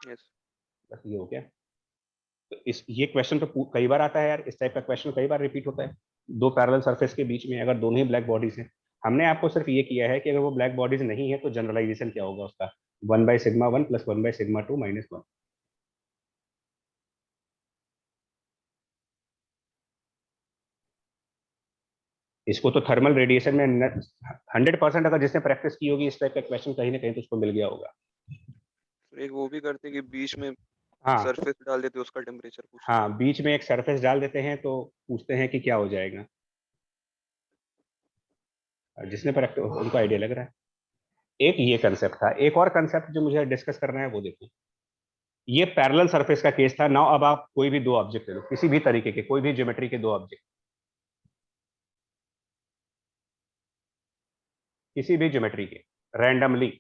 यस। बस ये हो गया। तो इस ये क्वेश्चन तो कई बार आता है यार, इस टाइप का क्वेश्चन कई बार रिपीट होता है। दो पैरेलल सरफेस के बीच में अगर दोनों ही ब्लैक बॉडीज हैं, हमने आपको सिर्फ ये किया है कि अगर वो ब्लैक बॉडीज नहीं है तो जनरलाइजेशन क्या होगा उसका, 1/σ1 प्लस 1/σ2 माइनस 1। इसको तो थर्मल रेडिएशन में 100% अगर जिसने प्रैक्टिस की होगी इस टाइप का क्वेश्चन कहीं ना कहीं तो उसको मिल गया होगा। एक वो भी करते कि बीच में हाँ सरफेस डाल देते, उसका टेम्परेचर पूछते। हाँ, बीच में एक सरफेस डाल देते हैं तो पूछते हैं कि क्या हो जाएगा। और जिसने प्रैक्टिस उनको आइडिया लग रहा है। एक ये कंसेप्ट था, एक और कंसेप्ट जो मुझे डिस्कस करना है वो देखो। ये पैरेलल सरफेस का केस था। नाउ अब आप कोई भी दो ऑब्जेक्ट ले लो, किसी भी तरीके के, कोई भी ज्योमेट्री के दो ऑब्जेक्ट, किसी भी ज्योमेट्री के, रैंडमली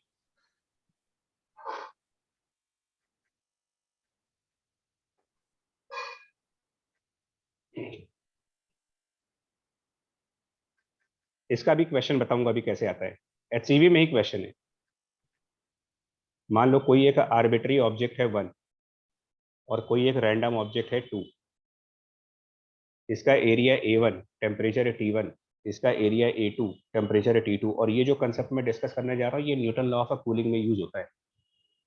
इसका भी क्वेश्चन बताऊंगा अभी कैसे आता है। HCV में ही क्वेश्चन है। मान लो कोई एक आर्बिट्री ऑब्जेक्ट है 1 और कोई एक रैंडम ऑब्जेक्ट है 2। इसका एरिया A1, टेम्परेचर T1, इसका एरिया A2, टेम्परेचर T2। और ये जो कंसेप्ट में डिस्कस करने जा रहा हूँ ये न्यूटन लॉ ऑफ कूलिंग में यूज होता है।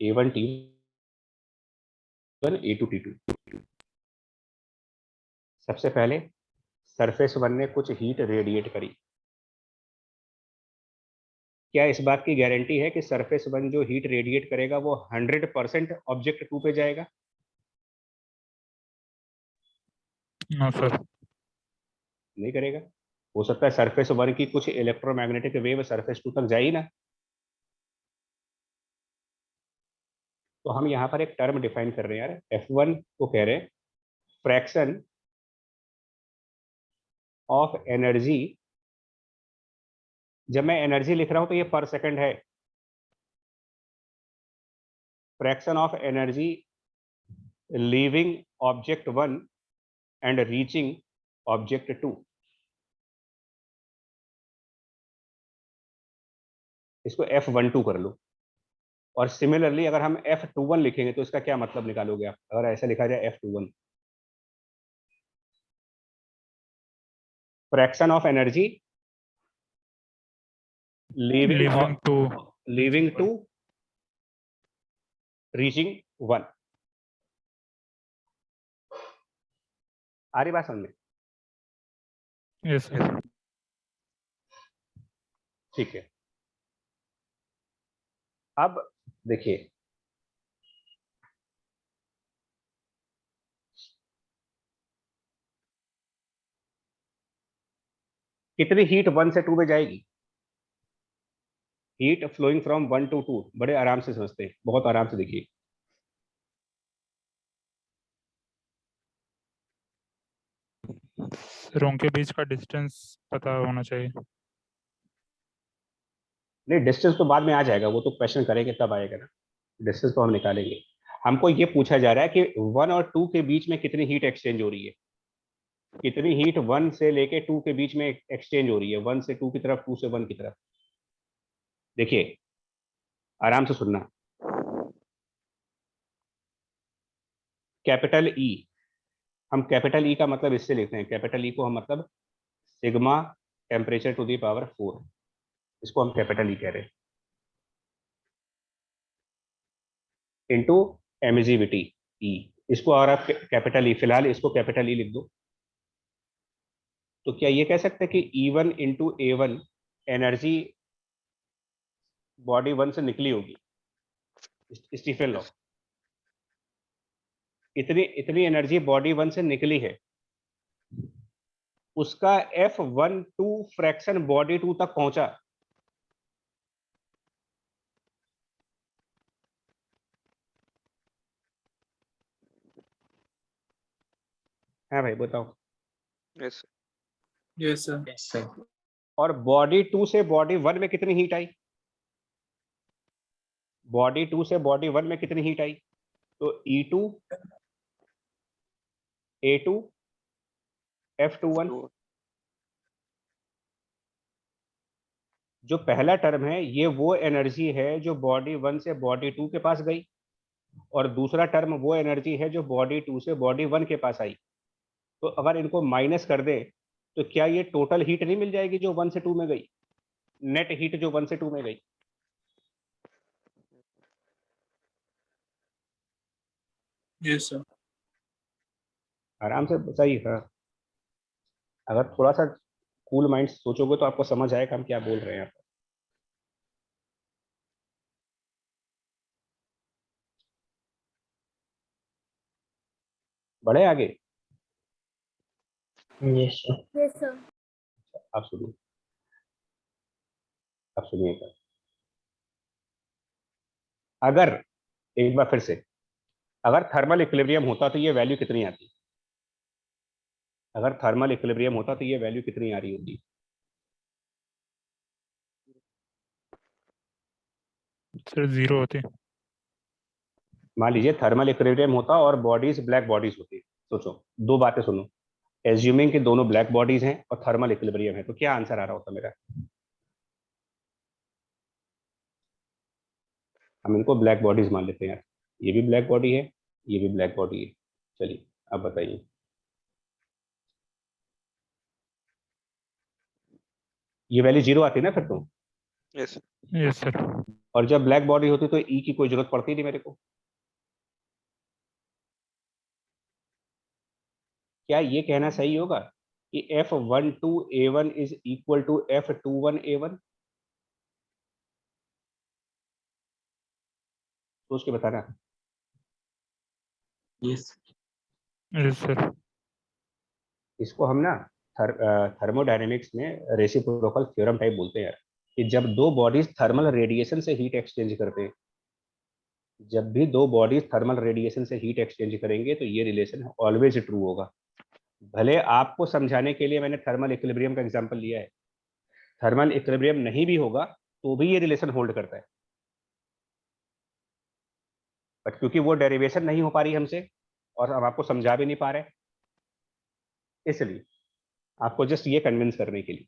A1 T1 A2 T2। सबसे पहले सरफेस 1 ने कुछ हीट रेडिएट करी। क्या इस बात की गारंटी है कि सरफेस 1 जो हीट रेडिएट करेगा वो 100% ऑब्जेक्ट 2 पे जाएगा? No sir. नहीं करेगा। हो सकता है सरफेस 1 की कुछ इलेक्ट्रोमैग्नेटिक वेव सरफेस 2 तक जाए ना। तो हम यहाँ पर एक टर्म डिफाइन कर रहे हैं यार, F1 को कह रहे हैं फ्रैक्शन ऑफ एनर्जी। जब मैं एनर्जी लिख रहा हूं तो ये पर सेकंड है। Fraction of energy leaving object 1 and reaching object 2। इसको F12 कर लो। और सिमिलरली अगर हम F21 लिखेंगे तो इसका क्या मतलब निकालोगे आप, अगर ऐसा लिखा जाए F21? Fraction of energy leaving to reaching 1। आ रही बात समझ में? Yes sir. ठीक है। अब देखिए, कितनी हीट 1 से 2 में जाएगी? हीट फ्लोइंग फ्रॉम 1 to 2, बड़े आराम से समझते हैं, बहुत आराम से देखिए। सर उनके बीच का डिस्टेंस पता होना चाहिए। नहीं, डिस्टेंस तो बाद में आ जाएगा, वो तो क्वेश्चन करेंगे तब आएगा ना। डिस्टेंस तो हम निकालेंगे। हमको ये पूछा जा रहा है कि 1 और 2 के बीच में कितनी हीट एक्सचेंज हो रही है। कितनी हीट 1 से लेके 2 के बीच में एक्सचेंज हो रही है, 1 से 2 की तरफ, 2 से 1 की तरफ। देखिए आराम से सुनना। कैपिटल ई, हम कैपिटल ई का मतलब इससे लिखते हैं, कैपिटल ई को हम मतलब sigma temperature to the power 4, इसको हम कैपिटल ई कह रहे हैं, इंटू एमिजिविटी ई। इसको अगर आप कैपिटल ई, फिलहाल इसको कैपिटल ई लिख दो, तो क्या ये कह सकते हैं कि E1 into A1 energy body 1 से निकली होगी? स्टीफन लॉ, इतनी इतनी एनर्जी बॉडी 1 से निकली है, उसका F12 फ्रैक्शन बॉडी 2 तक पहुंचा। है भाई, बताओ। Yes yes sir. और बॉडी 2 से बॉडी 1 में कितनी हीट आई? बॉडी 2 से बॉडी 1 में कितनी हीट आई? तो E2 A2 F21। जो पहला टर्म है ये वो एनर्जी है जो बॉडी 1 से बॉडी 2 के पास गई, और दूसरा टर्म वो एनर्जी है जो बॉडी 2 से बॉडी 1 के पास आई। तो अगर इनको माइनस कर दे तो क्या ये टोटल हीट नहीं मिल जाएगी जो 1 से 2 में गई, नेट हीट जो 1 से 2 में गई? Yes sir. आराम से बताइए। हाँ, अगर थोड़ा सा कूल माइंड सोचोगे तो आपको समझ आएगा हम क्या बोल रहे हैं यहाँ पर। बढ़े आगे? Yes sir. आप सुनिए, आप सुनिएगा। अगर एक बार फिर से, अगर थर्मल इक्विलिब्रियम होता तो ये वैल्यू कितनी आती? अगर थर्मल इक्विलिब्रियम होता तो ये वैल्यू कितनी आ रही होती? सर 0 होती। मान लीजिए थर्मल इक्विलिब्रियम होता और बॉडीज ब्लैक बॉडीज होती। सोचो, दो बातें सुनो। एज्यूमिंग कि दोनों ब्लैक बॉडीज हैं और थर्मल इक्विलिब्रियम है, तो क्या आंसर आ रहा होता मेरा? हम इनको ब्लैक बॉडीज मान लेते हैं यार, ये भी ब्लैक बॉडी है, ये भी ब्लैक बॉडी है। चलिए अब बताइए, ये वैल्यू 0 आती ना फिर तो? Yes yes sir. और जब ब्लैक बॉडी होती तो ई की कोई जरूरत पड़ती नहीं मेरे को। क्या ये कहना सही होगा कि F12A1 is equal to F21A1? सोच के बताना। Yes yes sir. इसको हम ना थर्मोडायनेमिक्स में रेसिप्रोकल थ्योरम टाइप बोलते हैं यार, कि जब दो बॉडीज थर्मल रेडिएशन से हीट एक्सचेंज करते हैं, जब भी दो बॉडीज थर्मल रेडिएशन से हीट एक्सचेंज करेंगे तो ये रिलेशन ऑलवेज ट्रू होगा। भले आपको समझाने के लिए मैंने थर्मल इक्विलिब्रियम का एग्जांपल लिया है, थर्मल इक्विलिब्रियम नहीं भी होगा तो भी ये रिलेशन होल्ड करता है, बट क्योंकि वो डेरिवेशन नहीं हो पा रही हमसे और हम आपको समझा भी नहीं पा रहे, इसलिए आपको जस्ट ये कन्विंस करने के लिए।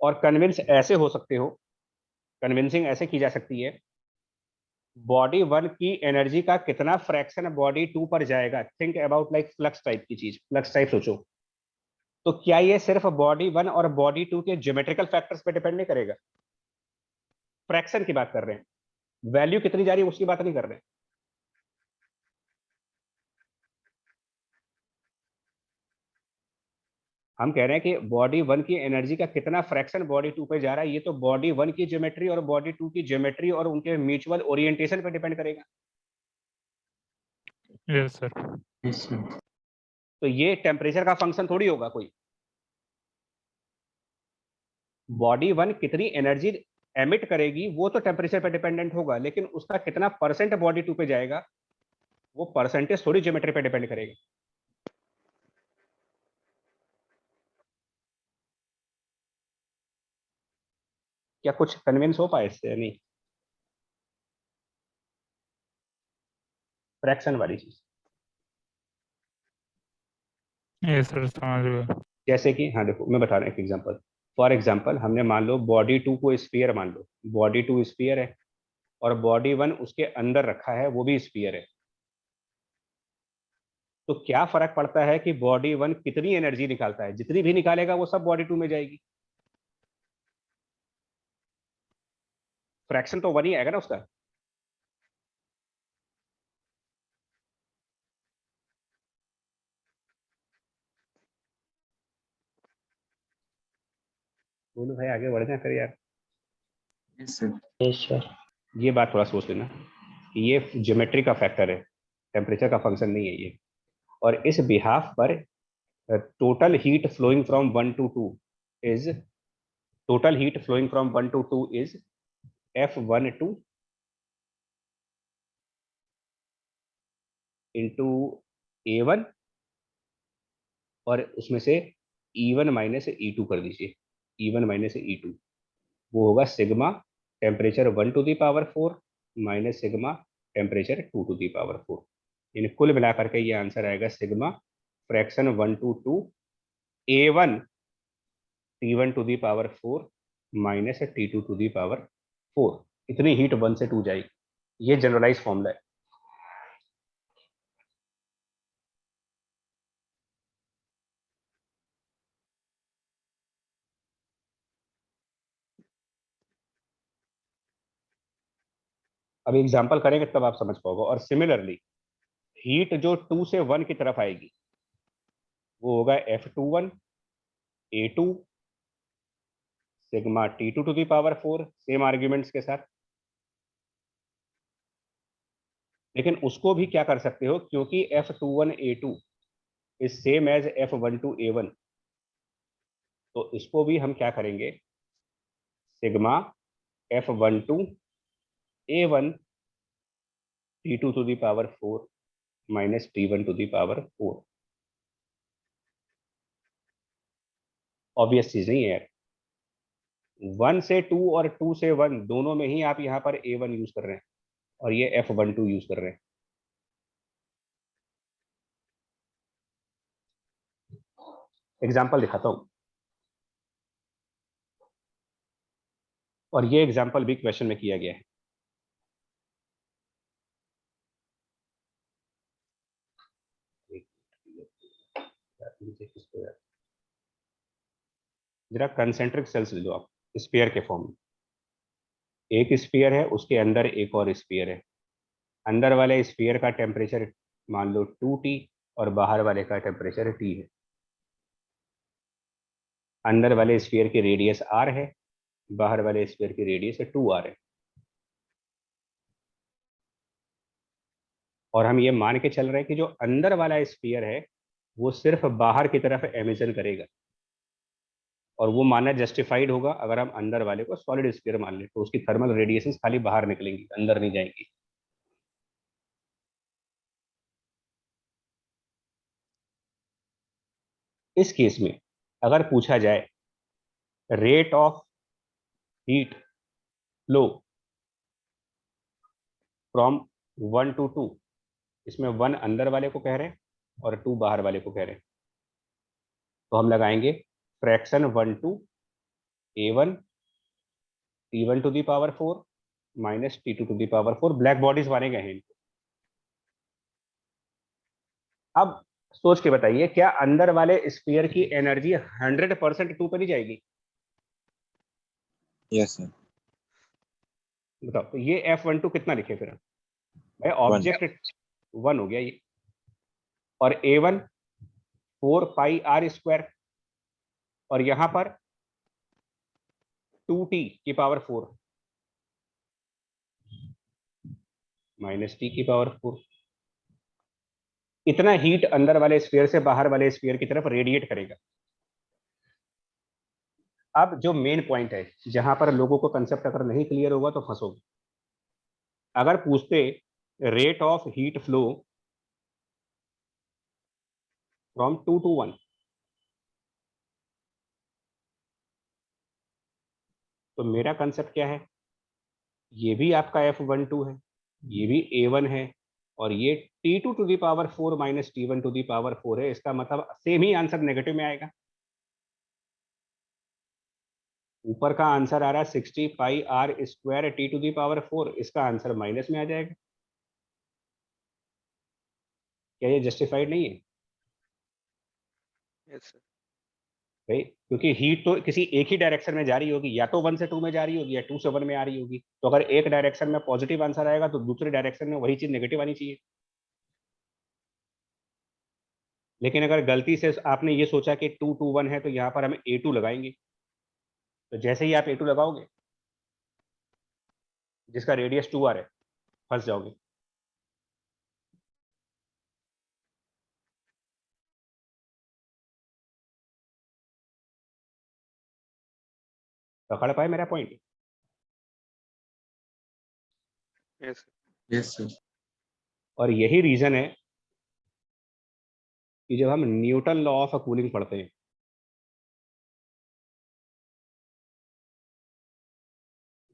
और कन्विंस ऐसे हो सकते हो, कन्विंसिंग ऐसे की जा सकती है, बॉडी 1 की एनर्जी का कितना फ्रैक्शन बॉडी 2 पर जाएगा। Think about like flux type की चीज, फ्लक्स टाइप सोचो, तो क्या ये सिर्फ बॉडी 1 और बॉडी 2 के ज्योमेट्रिकल फैक्टर्स पे डिपेंड नहीं करेगा? फ्रैक्शन की बात कर रहे हैं, वैल्यू कितनी जा रही है उसकी बात नहीं कर रहे हैं। हम कह रहे हैं कि बॉडी 1 की एनर्जी का कितना फ्रैक्शन बॉडी 2 पे जा रहा है, ये तो बॉडी 1 की ज्योमेट्री और बॉडी 2 की ज्योमेट्री और उनके म्यूचुअल ओरिएंटेशन पे डिपेंड करेगा। Yes sir. Yes sir. तो ये टेम्परेचर का फंक्शन थोड़ी होगा कोई। बॉडी 1 कितनी एनर्जी एमिट करेगी वो तो टेम्परेचर पे डिपेंडेंट होगा, लेकिन उसका कितना परसेंट बॉडी 2 पे जाएगा वो परसेंटेज थोड़ी ज्योमेट्री पे डिपेंड करेगा। क्या कुछ कन्विंस हो पाए इससे? नहीं, फ्रैक्शन वाली चीज। यस सर, समझ गया। जैसे कि हाँ देखो, मैं बता रहा हूँ एक एग्जांपल। फॉर एग्जांपल हमने मान लो बॉडी 2 को स्फीयर मान लो, बॉडी 2 स्फीयर है और बॉडी 1 उसके अंदर रखा है, वो भी स्फीयर है। तो क्या फर्क पड़ता है कि बॉडी 1 कितनी एनर्जी निकालता है? जितनी भी निकालेगा वो सब बॉडी 2 में जाएगी। फ्रैक्शन तो 1 ही आएगा ना उसका। बोलो भाई, आगे बढ़ना कर यार। Yes sir. Yes sir. ये बात थोड़ा सोच लेना कि ये ज्योमेट्री का फैक्टर है, टेम्परेचर का फंक्शन नहीं है ये। और इस बिहाफ पर total heat flowing from 1 to 2 is, total heat flowing from 1 to 2 is F12 into A1 और उसमें से E1 माइनस E2 कर दीजिए, E1 माइनस E2, वो होगा sigma temperature 1 to the power 4 minus sigma temperature 2 to the power 4। इन कुल मिलाकर के ये आंसर आएगा sigma fraction 1 to 2 A1 T1 to the power 4 minus T2 to the power 4। इतनी हीट 1 से 2 जाएगी। ये जनरलाइज फॉर्मूला है। अब एग्जांपल करेंगे तब आप समझ पाओगे। और सिमिलरली हीट जो 2 से 1 की तरफ आएगी वो होगा F21 A2 sigma T2 to the power 4, same arguments के साथ। लेकिन उसको भी क्या कर सकते हो, क्योंकि F21 A2 is same as F12 A1, तो इसको भी हम क्या करेंगे, sigma F12 A1 T2 to the power 4 minus T1 to the power 4। Obvious चीज नहीं है यार, 1 से 2 और 2 से 1 दोनों में ही आप यहाँ पर A1 यूज कर रहे हैं और ये F12 यूज कर रहे हैं। एग्जाम्पल दिखाता हूं, और ये एग्जाम्पल भी क्वेश्चन में किया गया है। जरा कंसेंट्रिक सेल्स ले लो आप स्फीयर के फॉर्म में। एक स्फीयर है, उसके अंदर एक और स्फीयर है। अंदर वाले स्फीयर का टेम्परेचर मान लो 2T और बाहर वाले का टेम्परेचर T है। अंदर वाले स्फीयर की रेडियस R है, बाहर वाले स्फीयर की रेडियस 2R है। और हम ये मान के चल रहे हैं कि जो अंदर वाला स्फीयर है वो सिर्फ बाहर की तरफ एमिशन करेगा, और वो मानना जस्टिफाइड होगा अगर हम अंदर वाले को सॉलिड स्फीयर मान लें, तो उसकी थर्मल रेडिएशन खाली बाहर निकलेंगी, अंदर नहीं जाएंगी। इस केस में अगर पूछा जाए rate of heat flow from 1 to 2, इसमें 1 अंदर वाले को कह रहे हैं और 2 बाहर वाले को कह रहे हैं, तो हम लगाएंगे fraction 1 to A1 T1 to the power 4 minus T2 to the power 4, black bodies माने गए हैं इनको। अब सोच के बताइए, क्या अंदर वाले स्फीयर की एनर्जी 100% 2 पर ही जाएगी? Yes sir. बताओ, तो ये F12 कितना लिखे फिर हम? भाई 1 ऑब्जेक्ट 1 हो गया ये, और A1 4 पाई आर स्क्वायर, और यहां पर 2t की पावर 4 माइनस टी की पावर 4। इतना हीट अंदर वाले स्फीयर से बाहर वाले स्फीयर की तरफ रेडिएट करेगा। अब जो मेन पॉइंट है, जहां पर लोगों को कंसेप्ट अगर नहीं क्लियर होगा तो फंसोगे। अगर पूछते rate of heat flow from 2 to 1, तो मेरा कंसेप्ट क्या है? ये भी आपका F12 है, ये भी A1 है, और ये T2 to the power 4 minus T1 to the power 4 है। इसका मतलब सेम ही आंसर नेगेटिव में आएगा। ऊपर का आंसर आ रहा है 60 pi r square T to the power 4, इसका आंसर माइनस में आ जाएगा। क्या ये जस्टिफाइड नहीं है यस सर। भाई? क्योंकि हीट तो किसी एक ही डायरेक्शन में जा रही होगी, या तो 1 से 2 में जा रही होगी या 2 से 1 में आ रही होगी। तो अगर एक डायरेक्शन में पॉजिटिव आंसर आएगा तो दूसरे डायरेक्शन में वही चीज नेगेटिव आनी चाहिए। लेकिन अगर गलती से आपने ये सोचा कि 2 to 1 है, तो यहाँ पर हम A2 लगाएंगे। तो जैसे ही आप A2 लगाओगे, जिसका रेडियस 2r है, फंस जाओगे। पकड़ पाए मेरा point? Yes sir. Yes sir. और यही रीजन है कि जब हम न्यूटन लॉ ऑफ कूलिंग पढ़ते हैं,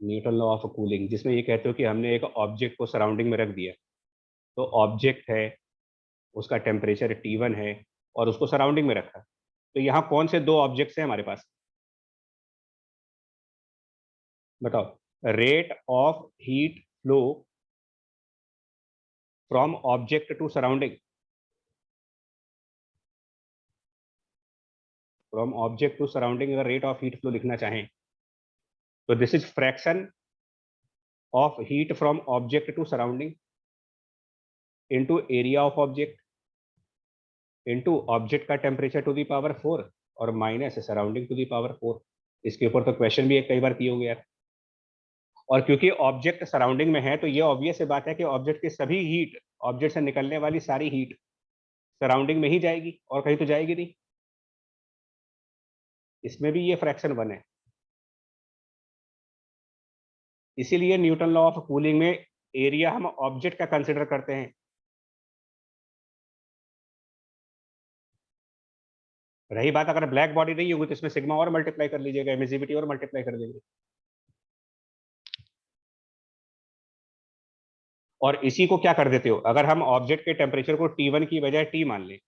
न्यूटन लॉ ऑफ कूलिंग, जिसमें ये कहते हो कि हमने एक ऑब्जेक्ट को सराउंडिंग में रख दिया, तो ऑब्जेक्ट है, उसका टेम्परेचर T1 है, और उसको सराउंडिंग में रखा। तो यहाँ कौन से दो ऑब्जेक्ट्स हैं हमारे पास? बताओ। Rate of heat flow from object to surrounding, from object to surrounding अगर रेट ऑफ हीट फ्लो लिखना चाहें, तो this is fraction of heat from object to surrounding into area of object into object का temperature to the power 4 और minus surrounding to the power 4। इसके ऊपर तो question भी एक कई बार किए होंगे यार। और क्योंकि ऑब्जेक्ट सराउंडिंग में है, तो ये ऑब्वियस से बात है कि ऑब्जेक्ट की सभी हीट, ऑब्जेक्ट से निकलने वाली सारी हीट सराउंडिंग में ही जाएगी, और कहीं तो जाएगी नहीं। इसमें भी ये फ्रैक्शन 1 है। इसीलिए न्यूटन लॉ ऑफ कूलिंग में एरिया हम ऑब्जेक्ट का कंसिडर करते हैं। रही बात अगर ब्लैक बॉडी नहीं होगी, तो इसमें सिग्मा और मल्टीप्लाई कर लीजिएगा, एमिसिविटी और मल्टीप्लाई कर देंगे। और इसी को क्या कर देते हो, अगर हम ऑब्जेक्ट के टेम्परेचर को T1 की बजाय T मान लें,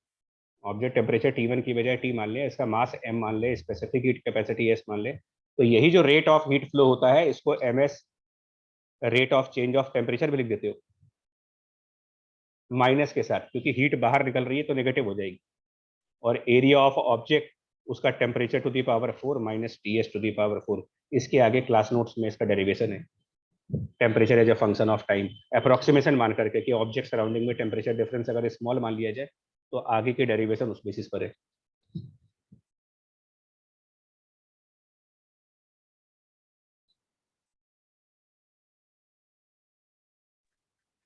ऑब्जेक्ट टेम्परेचर T1 की बजाय T मान लें, इसका मास m मान लें, स्पेसिफिक हीट कैपेसिटी s मान लें, तो यही जो रेट ऑफ हीट फ्लो होता है, इसको ms rate of change of temperature भी लिख देते हो माइनस के साथ, क्योंकि हीट बाहर निकल रही है तो नेगेटिव हो जाएगी। और एरिया ऑफ ऑब्जेक्ट, उसका temperature to the power 4 minus ts to the power 4। इसके आगे क्लास नोट्स में इसका डेरिवेशन है, temperature as a function of time, approximation मान करके कि ऑब्जेक्ट सराउंडिंग में टेम्परेचर डिफरेंस अगर स्मॉल मान लिया जाए, तो आगे की डेरिवेशन उस बेसिस पर है।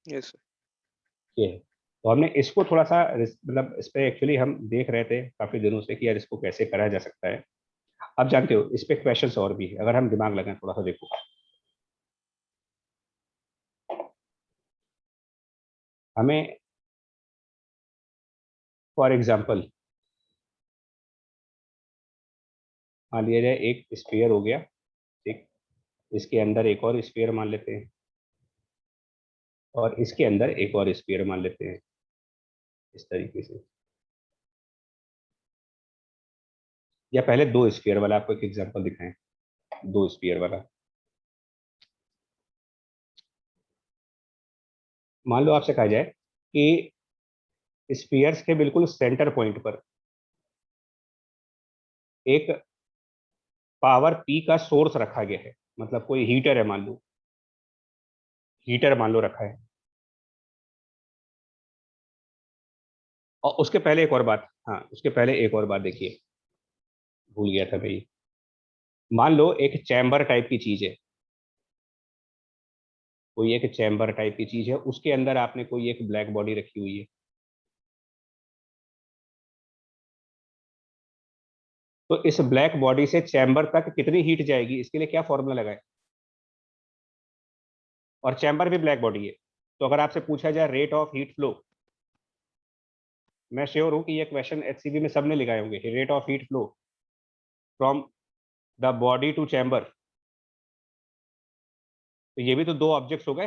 Yes sir. ये है। तो हमने इसको थोड़ा सा मतलब इस पे एक्चुअली हम देख रहे थे काफी दिनों से कि यार इसको कैसे करा जा सकता है। अब जानते हो इस पे क्वेश्चंस और भी है, अगर हम दिमाग लगाएं थोड़ा सा। देखो हमें फॉर एग्जाम्पल मान लिया जाए एक स्फीयर हो गया, ठीक, इसके अंदर एक और स्फीयर मान लेते हैं, और इसके अंदर एक और स्फीयर मान लेते हैं, इस तरीके से। या पहले दो स्फीयर वाला आपको एक एग्जांपल दिखाएं, दो स्फीयर वाला। मान लो आपसे कहा जाए कि स्फीयर्स के बिल्कुल सेंटर पॉइंट पर एक पावर पी का सोर्स रखा गया है, मतलब कोई हीटर है, मान लो हीटर मान लो रखा है। और उसके पहले एक और बात, हाँ उसके पहले एक और बात देखिए, भूल गया था भाई। मान लो एक चैम्बर टाइप की चीज है, कोई एक चैम्बर टाइप की चीज है, उसके अंदर आपने कोई एक ब्लैक बॉडी रखी हुई है। तो इस ब्लैक बॉडी से चैम्बर तक कितनी हीट जाएगी, इसके लिए क्या फॉर्मूला लगाए। और चैम्बर भी ब्लैक बॉडी है, तो अगर आपसे पूछा जाए रेट ऑफ हीट फ्लो, मैं श्योर हूं कि ये क्वेश्चन एचसीबी में सबने लगाए होंगे, rate of heat flow from the body to chamber. तो ये भी तो दो ऑब्जेक्ट्स हो गए,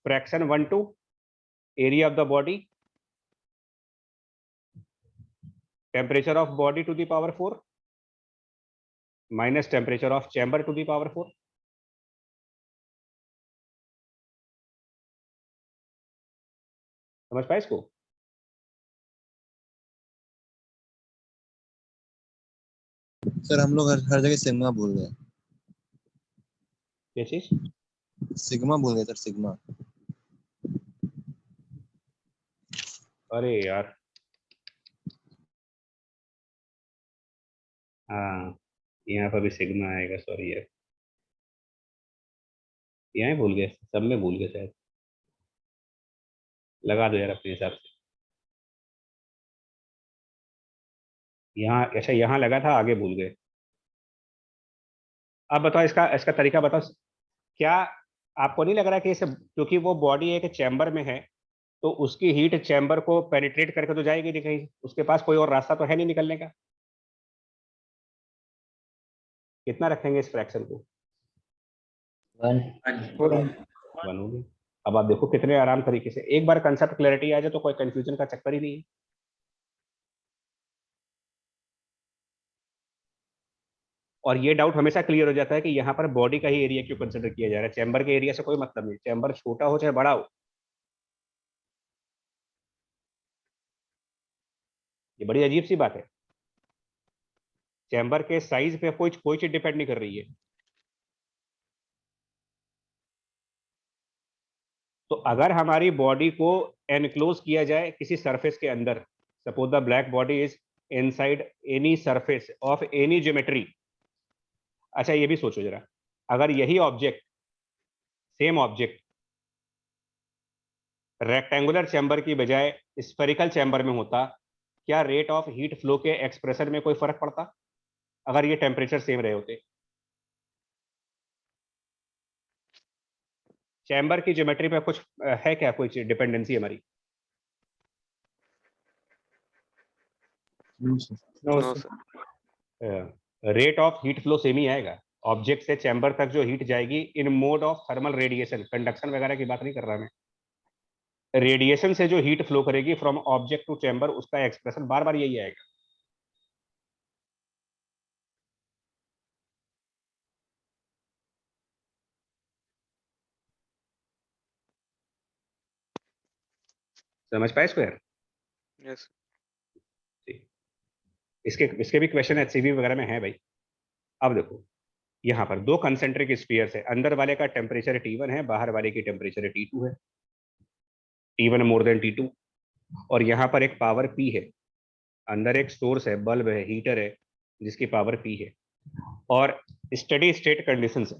fraction 1/2 area of the body, temperature of body to the power 4 minus temperature of chamber to the power 4। समझ पाए इसको। सर हम लोग हर जगह सिग्मा भूल गए। ये चीज सिग्मा भूल गए सर, सिग्मा। अरे यार, हाँ यहाँ पर भी सिग्मा आएगा, सॉरी यार, यहाँ भूल गए, सब में भूल गए शायद। लगा दो यार अपने हिसाब से। यहाँ अच्छा, यहाँ लगा था, आगे भूल गए। अब बताओ इसका इसका तरीका बताओ। क्या आपको नहीं लग रहा कि इसे, क्योंकि वो बॉडी एक चैम्बर में है, तो उसकी हीट चैम्बर को पेनिट्रेट करके तो जाएगी नहीं कहीं, उसके पास कोई और रास्ता तो है नहीं निकलने का। कितना रखेंगे इस फ्रैक्शन को। 1 हो गया। अब आप देखो कितने आराम तरीके से, एक बार कंसेप्ट क्लैरिटी आ जाए तो कोई कंफ्यूजन का चक्कर ही नहीं है। और ये डाउट हमेशा क्लियर हो जाता है कि यहाँ पर बॉडी का ही एरिया क्यों कंसिडर किया जा रहा है, चैम्बर के एरिया से कोई मतलब नहीं, चैम्बर छोटा हो चाहे बड़ा हो। ये बड़ी अजीब सी बात है, चैम्बर के साइज पे कोई चीज डिपेंड नहीं कर रही है। तो अगर हमारी बॉडी को एनक्लोज किया जाए किसी सरफेस के अंदर, suppose the black body is inside any surface of any geometry. अच्छा ये भी सोचो जरा, अगर यही object, same object rectangular chamber की बजाय स्फेरिकल चैम्बर में होता, क्या रेट ऑफ हीट फ्लो के एक्सप्रेशन में कोई फर्क पड़ता अगर ये टेम्परेचर सेम रहे होते। चैम्बर की ज्योमेट्री पे कुछ है क्या, कोई डिपेंडेंसी हमारी। No sir. Rate of heat flow same ही आएगा, ऑब्जेक्ट से चैम्बर तक जो हीट जाएगी in mode of thermal radiation, conduction वगैरह की बात नहीं कर रहा मैं, रेडिएशन से जो हीट फ्लो करेगी फ्रॉम ऑब्जेक्ट टू चैम्बर, उसका एक्सप्रेशन बार बार यही आएगा। समझ पाए इसको यार। यस। इसके इसके भी क्वेश्चन एचसीवी वगैरह में है भाई। अब देखो यहाँ पर दो कंसेंट्रिक स्फीयर्स है, अंदर वाले का टेम्परेचर T1 है, बाहर वाले की टेम्परेचर T2 है, T1 मोर देन T2। और यहाँ पर एक पावर P है, अंदर एक सोर्स है, बल्ब है, हीटर है, जिसकी पावर P है। और स्टेडी स्टेट कंडीशंस है,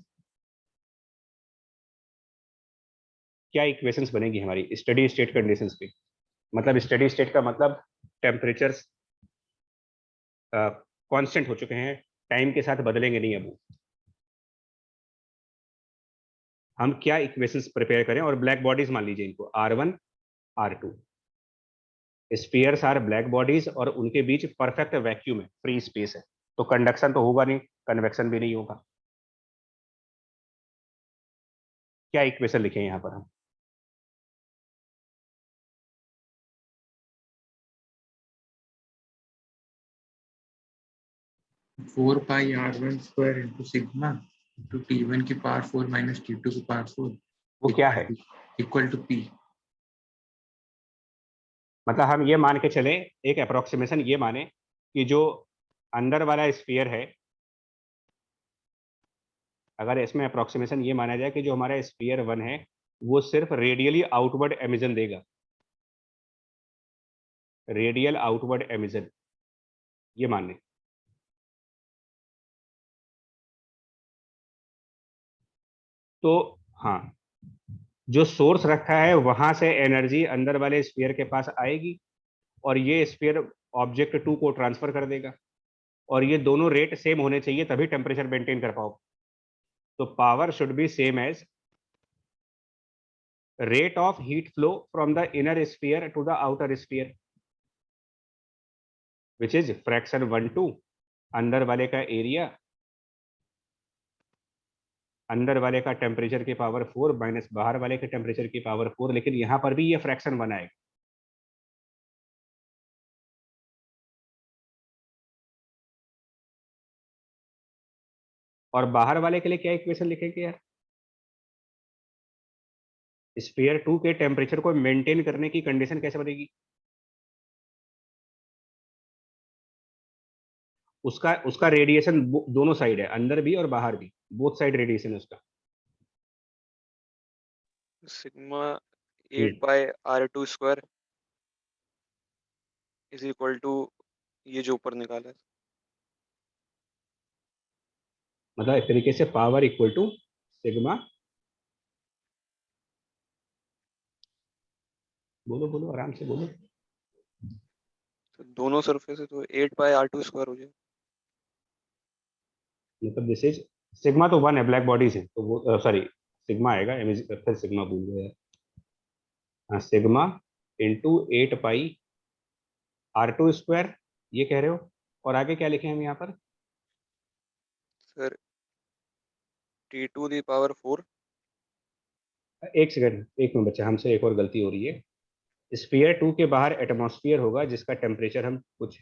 क्या इक्वेशंस बनेगी हमारी स्टेडी स्टेट कंडीशंस पे? मतलब स्टेडी स्टेट का मतलब टेम्परेचर्स कांस्टेंट हो चुके हैं, टाइम के साथ बदलेंगे नहीं अब वो। हम क्या इक्वेशंस प्रिपेयर करें? और ब्लैक बॉडीज मान लीजिए इनको R1 R2, spheres are black bodies और उनके बीच परफेक्ट वैक्यूम है, फ्री स्पेस है, तो कंडक्शन तो होगा नहीं, कन्वेक्शन भी नहीं होगा। क्या इक्वेशन लिखे यहाँ पर हम? 4 पाई R1 square into sigma two T1 की पावर 4 माइनस T2 की पावर 4 वो क्या है? Equal to P। मतलब हम ये मान के चले, एक अप्रोक्सीमेशन ये माने कि जो अंदर वाला स्फीयर है, अगर इसमें अप्रोक्सीमेशन ये माना जाए कि जो हमारा स्फीयर 1 है वो सिर्फ रेडियली आउटवर्ड एमिशन देगा, रेडियल आउटवर्ड एमिशन, ये मान लें। तो हाँ, जो सोर्स रखा है वहां से एनर्जी अंदर वाले स्फीयर के पास आएगी और ये स्फीयर ऑब्जेक्ट 2 को ट्रांसफर कर देगा, और ये दोनों रेट सेम होने चाहिए तभी टेम्परेचर मेंटेन कर पाओ। तो power should be same as rate of heat flow from the inner sphere to the outer sphere, which is fraction 1/2 अंदर वाले का एरिया, अंदर वाले का टेम्परेचर की पावर 4 माइनस बाहर वाले के टेम्परेचर की पावर 4, लेकिन यहां पर भी ये फ्रैक्शन 1 आएगा। और बाहर वाले के लिए क्या इक्वेशन लिखेंगे यार? स्फीयर 2 के टेम्परेचर को मेंटेन करने की कंडीशन कैसे बनेगी? उसका उसका रेडिएशन दोनों साइड है, अंदर भी और बाहर भी, बोथ साइड रेडिएशन है उसका। Sigma 8 by R2 square is equal to ये जो ऊपर निकाला है। मतलब एक तरीके से पावर इक्वल टू सिग्मा, बोलो बोलो आराम से बोलो। तो दोनों सरफेस है तो 8 बाय R2 स्क्वायर हो जाए। मतलब दिस इज सिग्मा तो 1 है, ब्लैक बॉडीज है तो वो सॉरी सिग्मा आएगा, फिर सिग्मा भूल गया। हाँ, सिग्मा इंटू 8 पाई R2 स्क्वायर, ये कह रहे हो? और आगे क्या लिखे हम यहाँ पर? सर T2 दी पावर 4 एक सेकंड, एक मिनट बच्चा, हमसे एक और गलती हो रही है। स्फीयर 2 के बाहर एटमॉस्फेयर होगा जिसका टेम्परेचर हम कुछ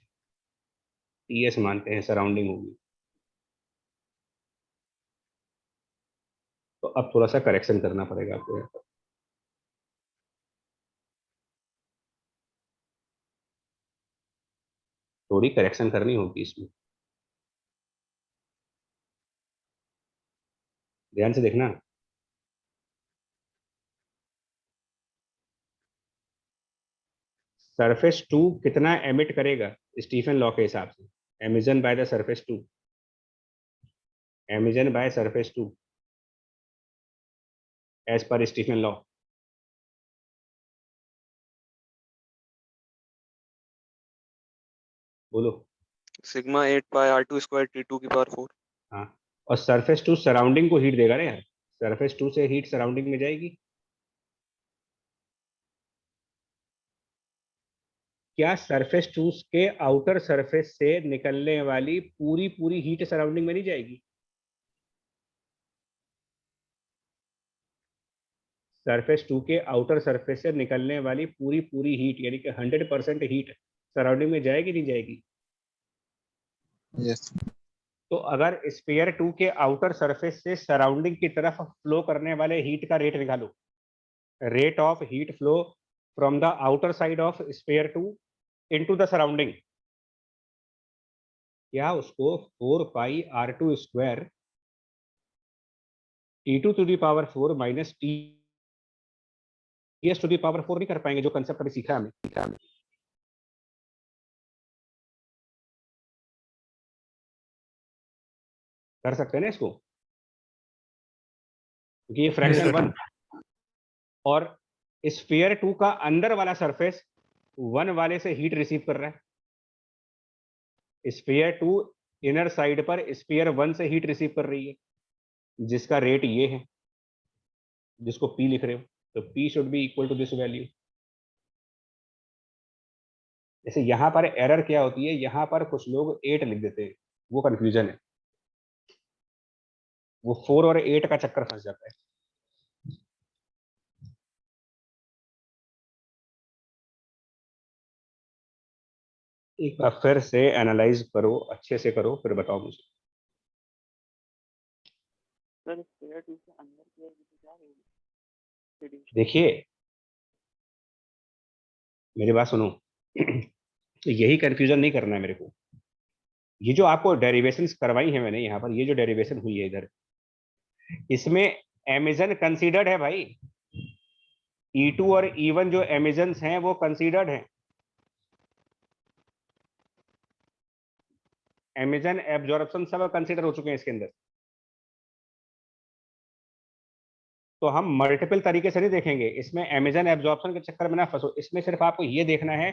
TS मानते हैं, सराउंडिंग होगी। तो अब थोड़ा सा करेक्शन करना पड़ेगा आपको यहाँ पर। थोड़ी करेक्शन करनी होगी इसमें, ध्यान से देखना। सरफेस 2 कितना एमिट करेगा स्टीफन लॉ के हिसाब से? Emission by the surface 2, emission by surface 2 as per Stefan law. बोलो। Sigma 8 by R2 square T2 की पावर 4। हाँ, और सरफेस 2 सराउंडिंग को हीट देगा ना यार, सरफेस 2 से हीट सराउंडिंग में जाएगी। क्या सरफेस 2 के आउटर सरफेस से निकलने वाली पूरी पूरी हीट सराउंडिंग में नहीं जाएगी? सरफेस 2 के आउटर सरफेस से निकलने वाली पूरी पूरी हीट यानी कि 100% हीट सराउंडिंग में जाएगी नहीं जाएगी? यस। तो अगर स्फीयर 2 के आउटर सरफेस से सराउंडिंग की तरफ फ्लो करने वाले हीट का रेट निकालो, rate of heat flow from the outer side of sphere 2 into the surrounding, क्या उसको 4 pi R2 square T2 to the power 4 minus TS to the power 4 नहीं कर पाएंगे? जो कंसेप्ट अभी सीखा हमें, कर सकते हैं ना इसको, क्योंकि ये फ्रैक्शन sir. 1 और स्फीयर 2 का अंदर वाला सरफेस 1 वाले से हीट रिसीव कर रहा है। स्फीयर 2 इनर साइड पर स्फीयर 1 से हीट रिसीव कर रही है, जिसका रेट ये है, जिसको P लिख रहे हो, तो P should be equal to this value. जैसे यहां पर एरर क्या होती है, यहां पर कुछ लोग 8 लिख देते हैं, वो कंफ्यूजन है, वो 4 और 8 का चक्कर फंस जाता है। एक बार फिर से एनालाइज करो, अच्छे से करो, फिर बताओ मुझे। सर स्क्वायर 2 के अंदर क्या है, क्या है? देखिए मेरी बात सुनो, तो यही कंफ्यूजन नहीं करना है मेरे को। ये जो आपको डेरिवेशंस करवाई है मैंने यहाँ पर, ये जो डेरिवेशन हुई है इधर, इसमें एमिजन कंसीडर्ड है भाई। E2 और E1 जो एमिजन्स हैं वो कंसीडर्ड हैं। एमिजन एब्जॉर्प्शन सब कंसीडर हो चुके हैं इसके अंदर। तो हम मल्टीपल तरीके से नहीं देखेंगे इसमें, एमिजन एब्जॉर्प्शन के चक्कर में ना फंसो। इसमें सिर्फ आपको ये देखना है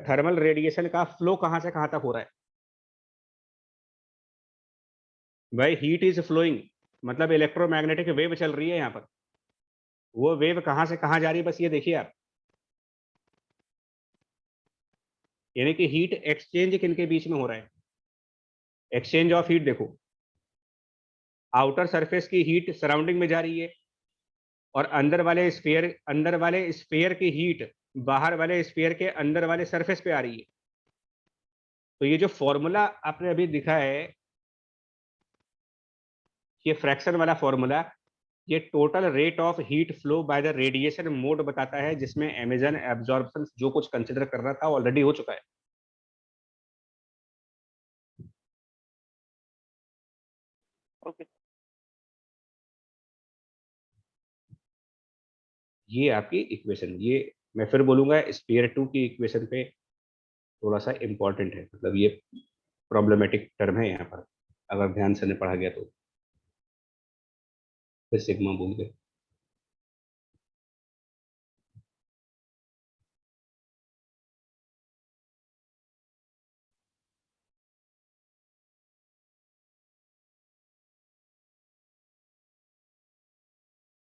थर्मल रेडिएशन का फ्लो कहां से कहां तक हो रहा है। भाई हीट इज फ्लोइंग, मतलब इलेक्ट्रोमैग्नेटिक वेव चल रही है यहाँ पर। वो वेव कहां से कहां जा रही है, बस ये देखिए आप। यानी कि हीट एक्सचेंज किनके बीच में हो रहा है, एक्सचेंज ऑफ हीट। देखो आउटर सरफेस की हीट सराउंडिंग में जा रही है, और अंदर वाले स्फीयर की हीट बाहर वाले स्फीयर के अंदर वाले सरफेस पे आ रही है। तो ये जो फॉर्मूला आपने अभी दिखा है, ये फ्रैक्शन वाला फॉर्मूला, ये total rate of heat flow by the radiation mode बताता है, जिसमें एमिजन एब्जॉर्प्शन जो कुछ कंसिडर कर रहा था ऑलरेडी हो चुका है। ओके ये आपकी इक्वेशन, ये मैं फिर बोलूंगा स्फीयर 2 की इक्वेशन पे थोड़ा सा इंपॉर्टेंट है, मतलब ये प्रॉब्लमेटिक टर्म है यहाँ पर, अगर ध्यान से नहीं पढ़ा गया तो। फिर सिग्मा बोल गए।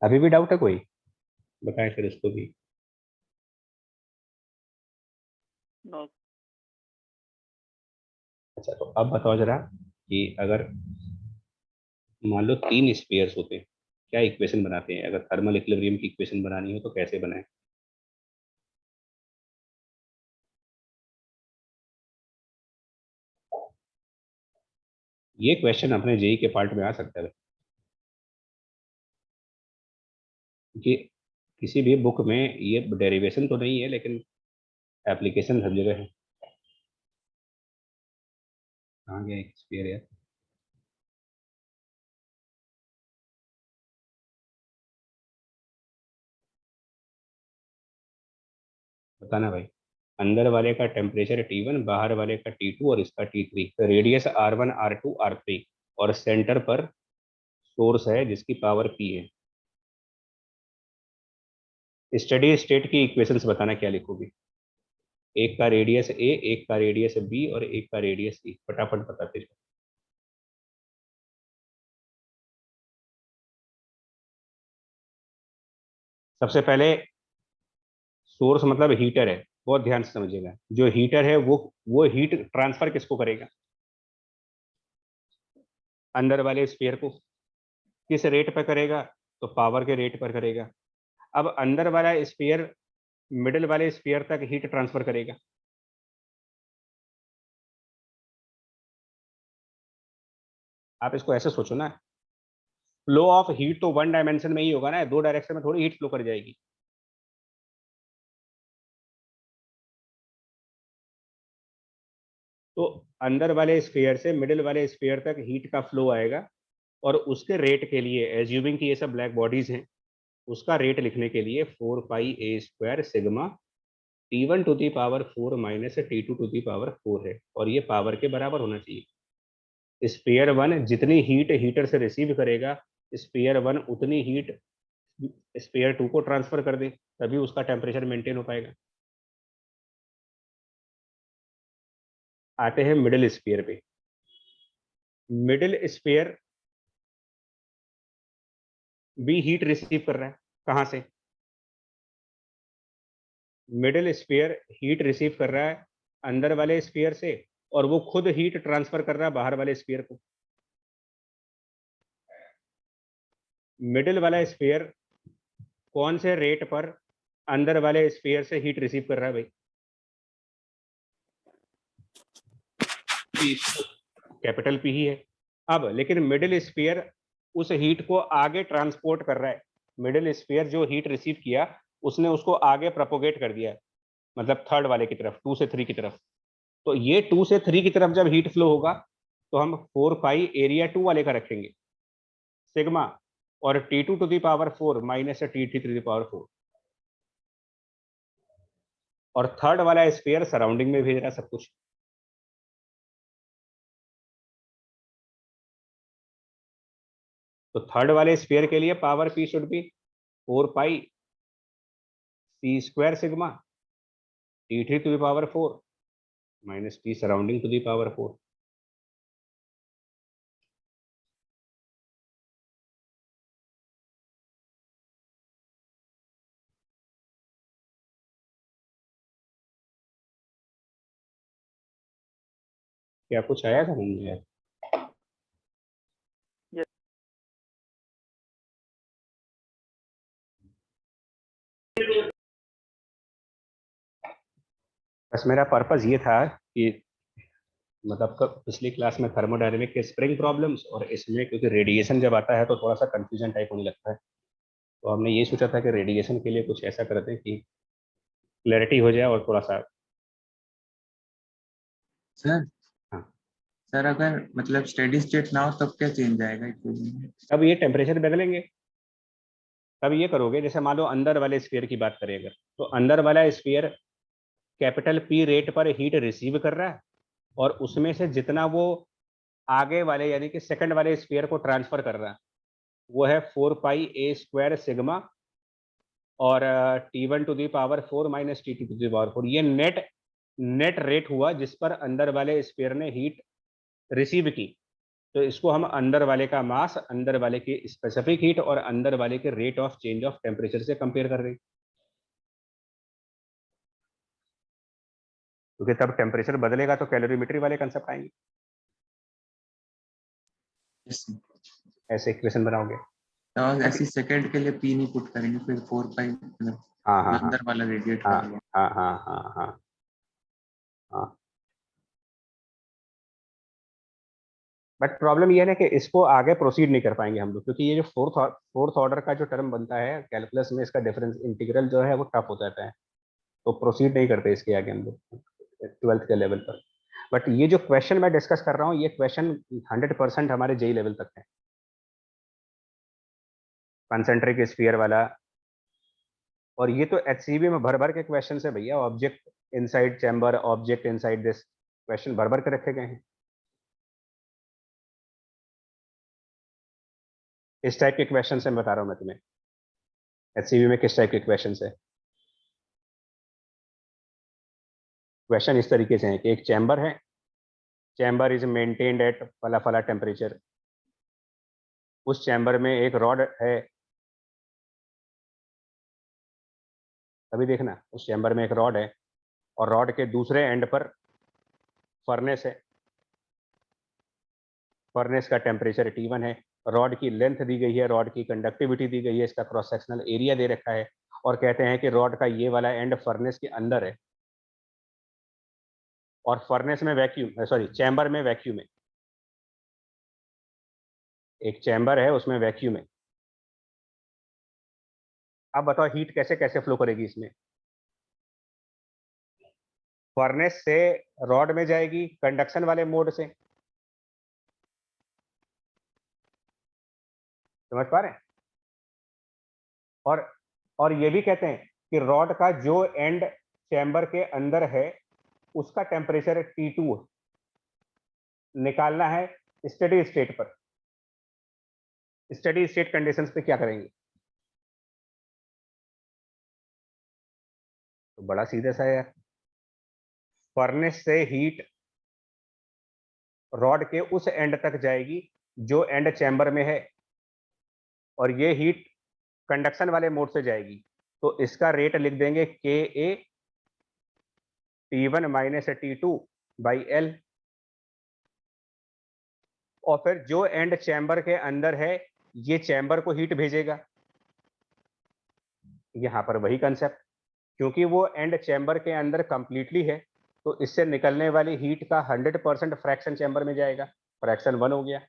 अभी भी डाउट है कोई, बताएं फिर उसको भी। नो अच्छा तो अब बताओ जरा कि अगर मान लो 3 स्फीयर्स होते हैं, क्या इक्वेशन बनाते हैं? अगर थर्मल इक्विलिब्रियम की इक्वेशन बनानी हो तो कैसे बनाएं? ये क्वेश्चन अपने जेई के पार्ट में आ सकता है, क्योंकि किसी भी बुक में ये डेरिवेशन तो नहीं है, लेकिन एप्लीकेशन हर जगह है। कहाँ गया एक स्फीयर यार? बताना भाई। अंदर वाले का टेम्परेचर T1, बाहर वाले का T2 और इसका T3, radius R1 R2 R3, और सेंटर पर सोर्स है जिसकी पावर P है। स्टडी स्टेट की इक्वेशंस बताना, क्या लिखोगे? एक का रेडियस A, एक का रेडियस B और एक का रेडियस C, फटाफट बताते जाओ। सबसे पहले सोर्स मतलब हीटर है, बहुत ध्यान से समझिएगा। जो हीटर है वो हीट ट्रांसफर किसको करेगा? अंदर वाले स्फीयर को। किस रेट पर करेगा? तो पावर के रेट पर करेगा। अब अंदर वाला स्फीयर मिडिल वाले स्फीयर तक हीट ट्रांसफर करेगा। आप इसको ऐसे सोचो ना, फ्लो ऑफ हीट तो 1 डायमेंशन में ही होगा ना, 2 डायरेक्शन में थोड़ी हीट फ्लो कर जाएगी। तो अंदर वाले स्फीयर से मिडिल वाले स्फीयर तक हीट का फ्लो आएगा, और उसके रेट के लिए, एज्यूमिंग कि ये सब ब्लैक बॉडीज हैं, उसका रेट लिखने के लिए 4 pi a square sigma T1 to the power 4 minus T2 to the power 4 है, और ये पावर के बराबर होना चाहिए। स्फीयर 1 जितनी हीट हीटर से रिसीव करेगा, स्फीयर 1 उतनी हीट स्फीयर 2 को ट्रांसफर कर दे, तभी उसका टेम्परेचर मेंटेन हो पाएगा। आते हैं मिडिल स्फीयर पे। मिडिल स्फीयर भी हीट रिसीव कर रहा है, कहां से? मिडिल स्फीयर हीट रिसीव कर रहा है अंदर वाले स्फीयर से, और वो खुद हीट ट्रांसफर कर रहा है बाहर वाले स्फीयर को। मिडिल वाला स्फीयर कौन से रेट पर अंदर वाले स्फीयर से हीट रिसीव कर रहा है भाई? कैपिटल पी ही है। अब लेकिन मिडिल स्फीयर उस हीट को आगे ट्रांसपोर्ट कर रहा है। मिडिल स्फीयर जो हीट रिसीव किया उसने उसको आगे प्रोपोगेट कर दिया, मतलब थर्ड वाले की तरफ, 2 से 3 की तरफ। तो ये 2 से 3 की तरफ जब हीट फ्लो होगा तो हम 4 पाई एरिया 2 वाले का रखेंगे सिग्मा, और T2 to the power 4 minus T3 to the power 4, और थर्ड वाला स्फीयर सराउंडिंग में भेज रहा है सब कुछ। तो थर्ड वाले स्फीयर के लिए power P should be 4 pi C square sigma T3 to the power 4 minus T surrounding to the power 4। क्या कुछ आया था नहीं यार? बस मेरा पर्पस ये था कि मतलब पिछली क्लास में थर्मोडायनेमिक के स्प्रिंग प्रॉब्लम्स, और इसमें क्योंकि रेडिएशन जब आता है तो थोड़ा सा कंफ्यूजन टाइप होने लगता है, तो हमने ये सोचा था कि रेडिएशन के लिए कुछ ऐसा करते हैं कि क्लैरिटी हो जाए और थोड़ा सा। सर हाँ, सर अगर मतलब स्टेडी स्टेट ना हो तब क्या चेंज आएगा इक्वेशन में? अब ये टेम्परेचर बदलेंगे, तब ये करोगे। जैसे मान लो अंदर वाले स्फीयर की बात करें अगर, तो अंदर वाला स्फीयर कैपिटल P रेट पर हीट रिसीव कर रहा है, और उसमें से जितना वो आगे वाले यानी कि सेकंड वाले स्फीयर को ट्रांसफर कर रहा है वो है 4 पाई A स्क्वायर सिग्मा और T1 to the power 4 minus T2 to the power 4। ये नेट रेट हुआ जिस पर अंदर वाले स्फीयर ने हीट रिसीव की। तो इसको हम अंदर वाले का मास, अंदर वाले की स्पेसिफिक हीट और अंदर वाले के rate of change of temperature से कंपेयर कर रहे हैं, क्योंकि तब टेम्परेचर बदलेगा तो कैलोरीमेट्री वाले कंसेप्ट आएंगे। Yes, sir. ऐसे इक्वेशन बनाओगे। तो ऐसी सेकंड के लिए पी नहीं पुट करेंगे, फिर 4 पाई मतलब हाँ हाँ हाँ अंदर वाला रेडिएट हाँ करेंगे। हाँ हाँ हाँ हाँ हाँ। बट प्रॉब्लम ये है ना कि इसको आगे प्रोसीड नहीं कर पाएंगे हम लोग, क्योंकि ये जो फोर्थ ऑर्डर का जो टर्म बनता है कैलकुलस में, इसका डिफरेंस इंटीग्रल जो है वो टफ हो जाता है, तो प्रोसीड नहीं करते इसके आगे हम लोग 12th के लेवल पर। बट ये जो क्वेश्चन मैं डिस्कस कर रहा हूँ ये क्वेश्चन 100% हमारे जेई लेवल तक है। कंसेंट्रिक स्फीयर वाला, और ये तो HCV में भर भर के क्वेश्चन है भैया। Object inside chamber, object inside this, question भर भर के रखे गए हैं। इस टाइप के क्वेश्चन से मैं बता रहा हूँ मैं तुम्हें, HCV में किस टाइप के क्वेश्चन है। क्वेश्चन इस तरीके से है कि एक चैम्बर है, चैम्बर इज मेंटेन्ड एट फला फला टेम्परेचर, उस चैम्बर में एक रॉड है, अभी देखना, उस चैम्बर में एक रॉड है और रॉड के दूसरे एंड पर फर्नेस है, फर्नेस का टेम्परेचर T1 है, रॉड की लेंथ दी गई है, रॉड की कंडक्टिविटी दी गई है, इसका क्रॉस सेक्शनल एरिया दे रखा है, और कहते हैं कि रॉड का ये वाला एंड फर्नेस के अंदर है और फर्नेस में वैक्यूम, सॉरी चैम्बर में वैक्यूम है, एक चैम्बर है उसमें वैक्यूम है। अब बताओ हीट कैसे कैसे फ्लो करेगी इसमें? फर्नेस से रॉड में जाएगी कंडक्शन वाले मोड से, समझ पा रहे हैं? और ये भी कहते हैं कि रॉड का जो एंड चैम्बर के अंदर है उसका टेम्परेचर T2 निकालना है स्टेडी स्टेट पर। स्टेडी स्टेट कंडीशंस पे क्या करेंगे? तो बड़ा सीधा सा है यार, फर्नेस से हीट रॉड के उस एंड तक जाएगी जो एंड चैम्बर में है, और ये हीट कंडक्शन वाले मोड से जाएगी, तो इसका रेट लिख देंगे के ए T1 minus T2 by L. और फिर जो एंड चैम्बर के अंदर है ये चैम्बर को हीट भेजेगा, यहां पर वही कंसेप्ट, क्योंकि वो एंड चैम्बर के अंदर कंप्लीटली है तो इससे निकलने वाली हीट का 100% फ्रैक्शन चैम्बर में जाएगा, फ्रैक्शन 1 हो गया।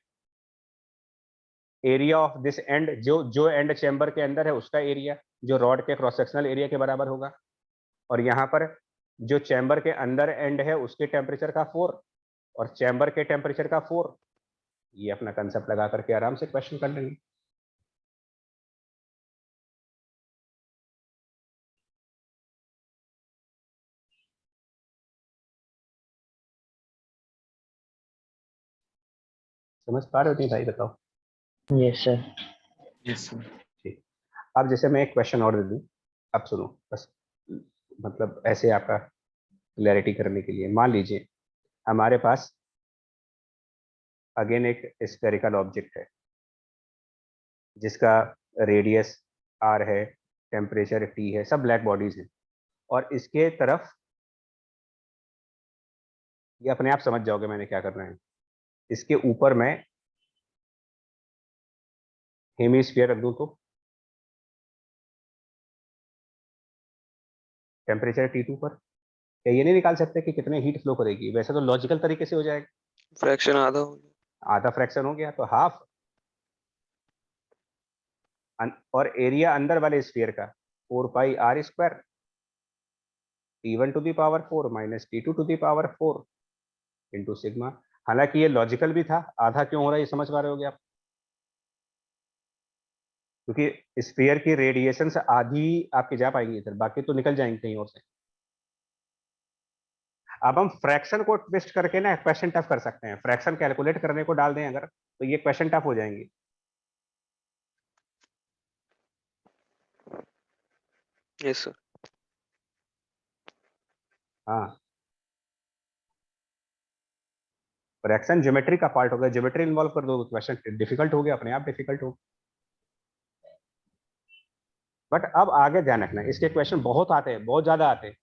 एरिया ऑफ दिस एंड, जो एंड चैम्बर के अंदर है उसका एरिया जो रॉड के क्रॉस सेक्शनल एरिया के बराबर होगा, और यहाँ पर जो चैम्बर के अंदर एंड है उसके टेम्परेचर का 4 और चैम्बर के टेम्परेचर का 4। ये अपना कंसेप्ट लगा करके आराम से क्वेश्चन कर लेंगे। समझ पा रहे हो नहीं भाई, बताओ। Yes sir. Yes sir. ठीक, अब जैसे मैं एक क्वेश्चन और दे दूं, अब सुनो बस, मतलब ऐसे आपका क्लैरिटी करने के लिए। मान लीजिए हमारे पास अगेन एक स्फेरिकल ऑब्जेक्ट है जिसका रेडियस r है, टेम्परेचर T है, सब ब्लैक बॉडीज हैं, और इसके तरफ, ये अपने आप समझ जाओगे मैंने क्या करना है, इसके ऊपर मैं हेमिस्फीयर रख दूं तो टेम्परेचर T2 पर, क्या ये नहीं निकाल सकते कि कितने हीट फ्लो करेगी? वैसे तो लॉजिकल तरीके से हो जाएगा, फ्रैक्शन आधा हो गया। आधा फ्रैक्शन हो गया तो हाफ, और एरिया अंदर वाले स्फीयर का 4 pi r square T1 to the power 4 minus T2 to the power 4 into sigma. हालांकि ये लॉजिकल भी था, आधा क्यों हो रहा है ये समझ पा रहे होगे आप, क्योंकि स्फीयर की रेडिएशन से आधी आपकी जा पाएंगी इधर, बाकी तो निकल जाएंगे कहीं और से। अब हम फ्रैक्शन को ट्विस्ट करके ना क्वेश्चन टफ कर सकते हैं, फ्रैक्शन कैलकुलेट करने को डाल दें अगर तो ये क्वेश्चन टफ हो जाएंगे। Yes sir. हाँ, फ्रैक्शन ज्योमेट्री का पार्ट हो गया, ज्योमेट्री इन्वॉल्व कर दो तो क्वेश्चन डिफिकल्ट हो गया, अपने आप डिफिकल्ट हो। बट अब आगे ध्यान रखना, इसके क्वेश्चन बहुत आते हैं, बहुत ज्यादा आते हैं।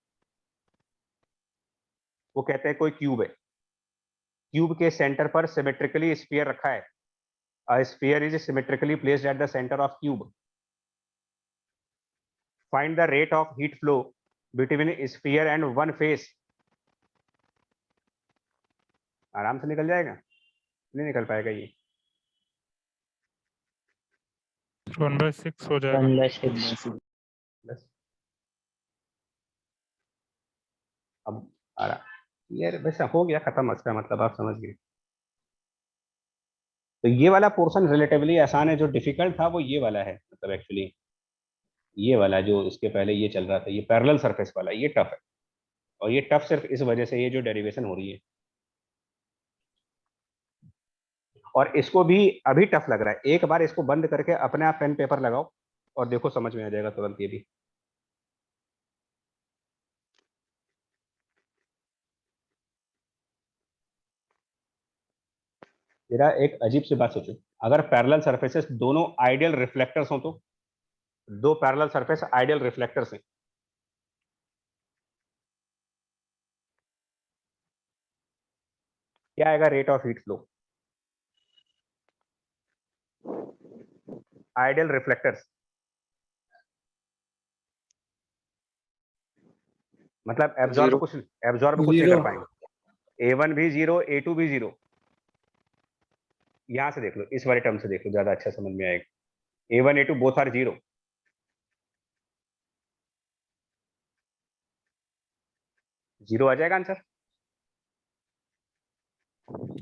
वो कहते हैं कोई क्यूब है, क्यूब के सेंटर पर सिमेट्रिकली स्फीयर रखा है, a sphere is symmetrically placed at the center of cube, find the rate of heat flow between a sphere and one face। आराम से निकल जाएगा, नहीं निकल पाएगा ये। 1/6 हो जाएगा। 1/6। बस अब आ रहा यार, वैसा हो गया खत्म, इसका मतलब आप समझ गए। तो ये वाला पोर्शन रिलेटिवली आसान है, जो डिफिकल्ट था वो ये वाला है, मतलब एक्चुअली ये वाला जो इसके पहले ये चल रहा था, ये पैरेलल सरफेस वाला, ये टफ है। और ये टफ सिर्फ इस वजह से ये जो डेरिवेशन हो रही है, और इसको भी अभी टफ लग रहा है। एक बार इसको बंद करके अपने आप पेन पेपर लगाओ और देखो, समझ में आ जाएगा तुरंत ये भी। मेरा एक अजीब सी बात सोचो, अगर पैरेलल सरफेसेस दोनों आइडियल रिफ्लेक्टर्स हो तो, दो पैरेलल सरफेस आइडियल रिफ्लेक्टर्स हैं, क्या आएगा rate of heat flow? Ideal reflectors मतलब एब्जॉर्ब कुछ नहीं कर पाएंगे। A1 भी 0, A2 भी 0। यहां से देख लो, इस वाले टर्म से देख लो, ज्यादा अच्छा समझ में आएगा। A1 A2 both are 0। Zero आ जाएगा आंसर।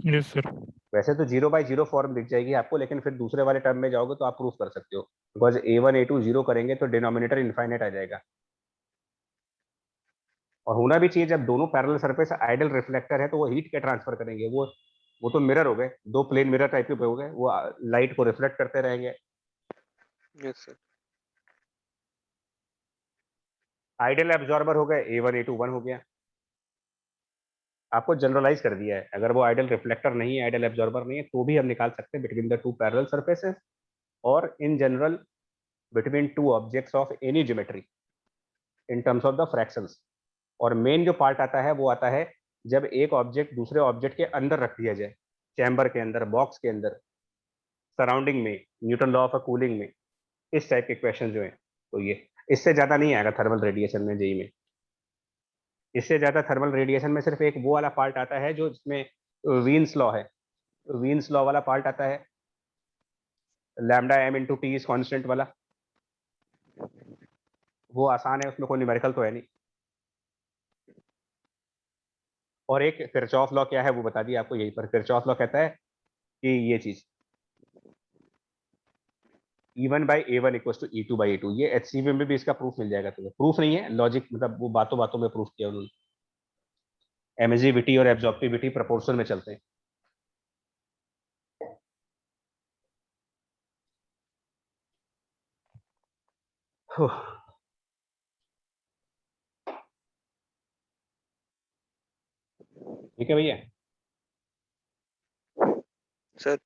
Yes sir. वैसे तो 0/0 फॉर्म दिख जाएगी आपको, लेकिन फिर दूसरे वाले टर्म में जाओगे तो आप प्रूफ कर सकते हो, बिकॉज A1 A2 0 करेंगे तो डिनोमिनेटर इनफाइनाइट आ जाएगा। और होना भी चाहिए, जब दोनों पैरेलल सरफेस आइडियल रिफ्लेक्टर है तो वो हीट के ट्रांसफर करेंगे, वो तो मिरर हो गए, दो प्लेन मिरर टाइप के हो गए, वो लाइट को रिफ्लेक्ट करते रहेंगे। Yes sir. आइडियल एब्जॉर्बर हो गए A1 A2 1 हो गया। आपको जनरलाइज कर दिया है, अगर वो आइडियल रिफ्लेक्टर नहीं है, आइडियल एब्जॉर्बर नहीं है, तो भी हम निकाल सकते हैं between the two parallel surfaces और in general between two objects of any geometry in terms of the fractions. और मेन जो पार्ट आता है वो आता है जब एक ऑब्जेक्ट दूसरे ऑब्जेक्ट के अंदर रख दिया जाए, चैम्बर के अंदर, बॉक्स के अंदर, सराउंडिंग में, न्यूटन लॉ ऑफ कूलिंग में, इस टाइप के क्वेश्चन जो हैं। तो ये इससे ज़्यादा नहीं आएगा थर्मल रेडिएशन में, जेई में। इससे ज़्यादा थर्मल रेडिएशन में सिर्फ एक वो वाला पार्ट आता है जो जिसमें वीन्स लॉ है, वीन्स लॉ वाला पार्ट आता है, lambda M into T is constant वाला। वो आसान है, उसमें कोई न्यूमेरिकल तो है नहीं। और एक किरचॉफ लॉ क्या है वो बता दिया आपको यहीं पर। किरचॉफ लॉ कहता है कि ये चीज E1 by A1 equal to E2 by A2, ये HCV में भी इसका प्रूफ मिल जाएगा तुम्हें। प्रूफ नहीं है, लॉजिक, मतलब वो बातों बातों में प्रूफ किया उन्होंने। एमिजिविटी और एब्जॉर्प्टिविटी प्रोपोर्शन में चलते हैं। ठीक है भैया। सर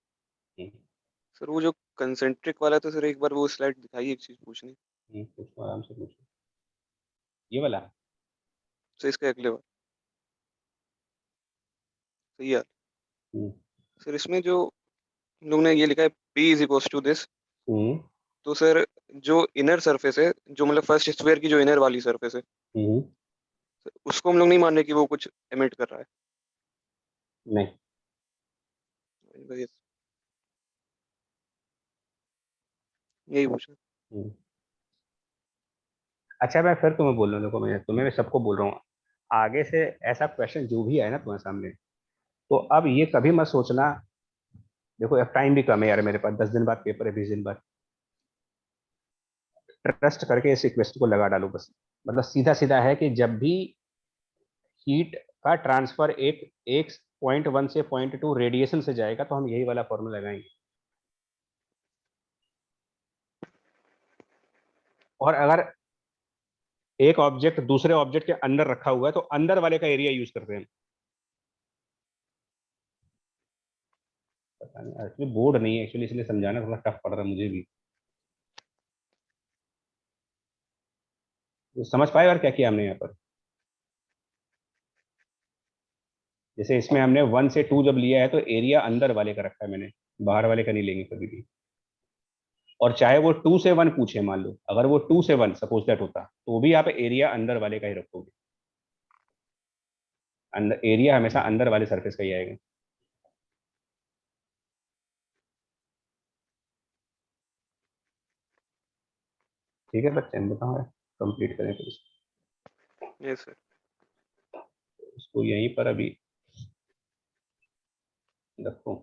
सर वो जो कंसेंट्रिक वाला था सर, एक बार वो स्लाइड दिखाइए, एक चीज पूछनी। पूछो, आराम से पूछो। ये वाला सर इसका अगले बार सही है सर। इसमें जो हम लोग ने ये लिखा है P is equal to this, तो सर जो इनर सरफेस है, जो मतलब फर्स्ट स्क्वायर की जो इनर वाली सरफेस है, सर, उसको हम लोग नहीं मान रहे कि वो कुछ एमिट कर रहा है। नहीं, बस यही पूछा। अच्छा मैं फिर तुम्हें बोल रहा हूँ, देखो मैं सबको बोल रहा हूँ, आगे से ऐसा क्वेश्चन जो भी आए ना तुम्हारे सामने, तो अब ये कभी मत सोचना, देखो अब टाइम भी कम है यार मेरे पास, 10 दिन बाद पेपर है, 20 दिन बाद। ट्रस्ट करके इस रिक्वेस्ट को लगा डालो बस। मतलब सीधा सीधा है कि जब भी हीट का ट्रांसफर एक पॉइंट 1 से पॉइंट 2 रेडिएशन से जाएगा तो हम यही वाला फॉर्मूला लगाएंगे। और अगर एक ऑब्जेक्ट दूसरे ऑब्जेक्ट के अंदर रखा हुआ है तो अंदर वाले का एरिया यूज करते हैं। पता नहीं एक्चुअली बोर्ड नहीं है एक्चुअली, इसलिए समझाना थोड़ा टफ पड़ रहा है मुझे भी। तो समझ पाए और क्या किया हमने यहाँ पर। जैसे इसमें हमने 1 से 2 जब लिया है तो एरिया अंदर वाले का रखा है मैंने, बाहर वाले का नहीं लेंगे कभी भी। और चाहे वो 2 से 1 पूछे, मान लो अगर वो 2 से 1 सपोज दैट होता तो भी आप एरिया अंदर वाले का ही रखोगे। अंदर एरिया हमेशा अंदर वाले सरफेस का ही आएगा। ठीक है बच्चे, बताओ कंप्लीट करें फिर यस सर। इसको यहीं पर अभी रखो।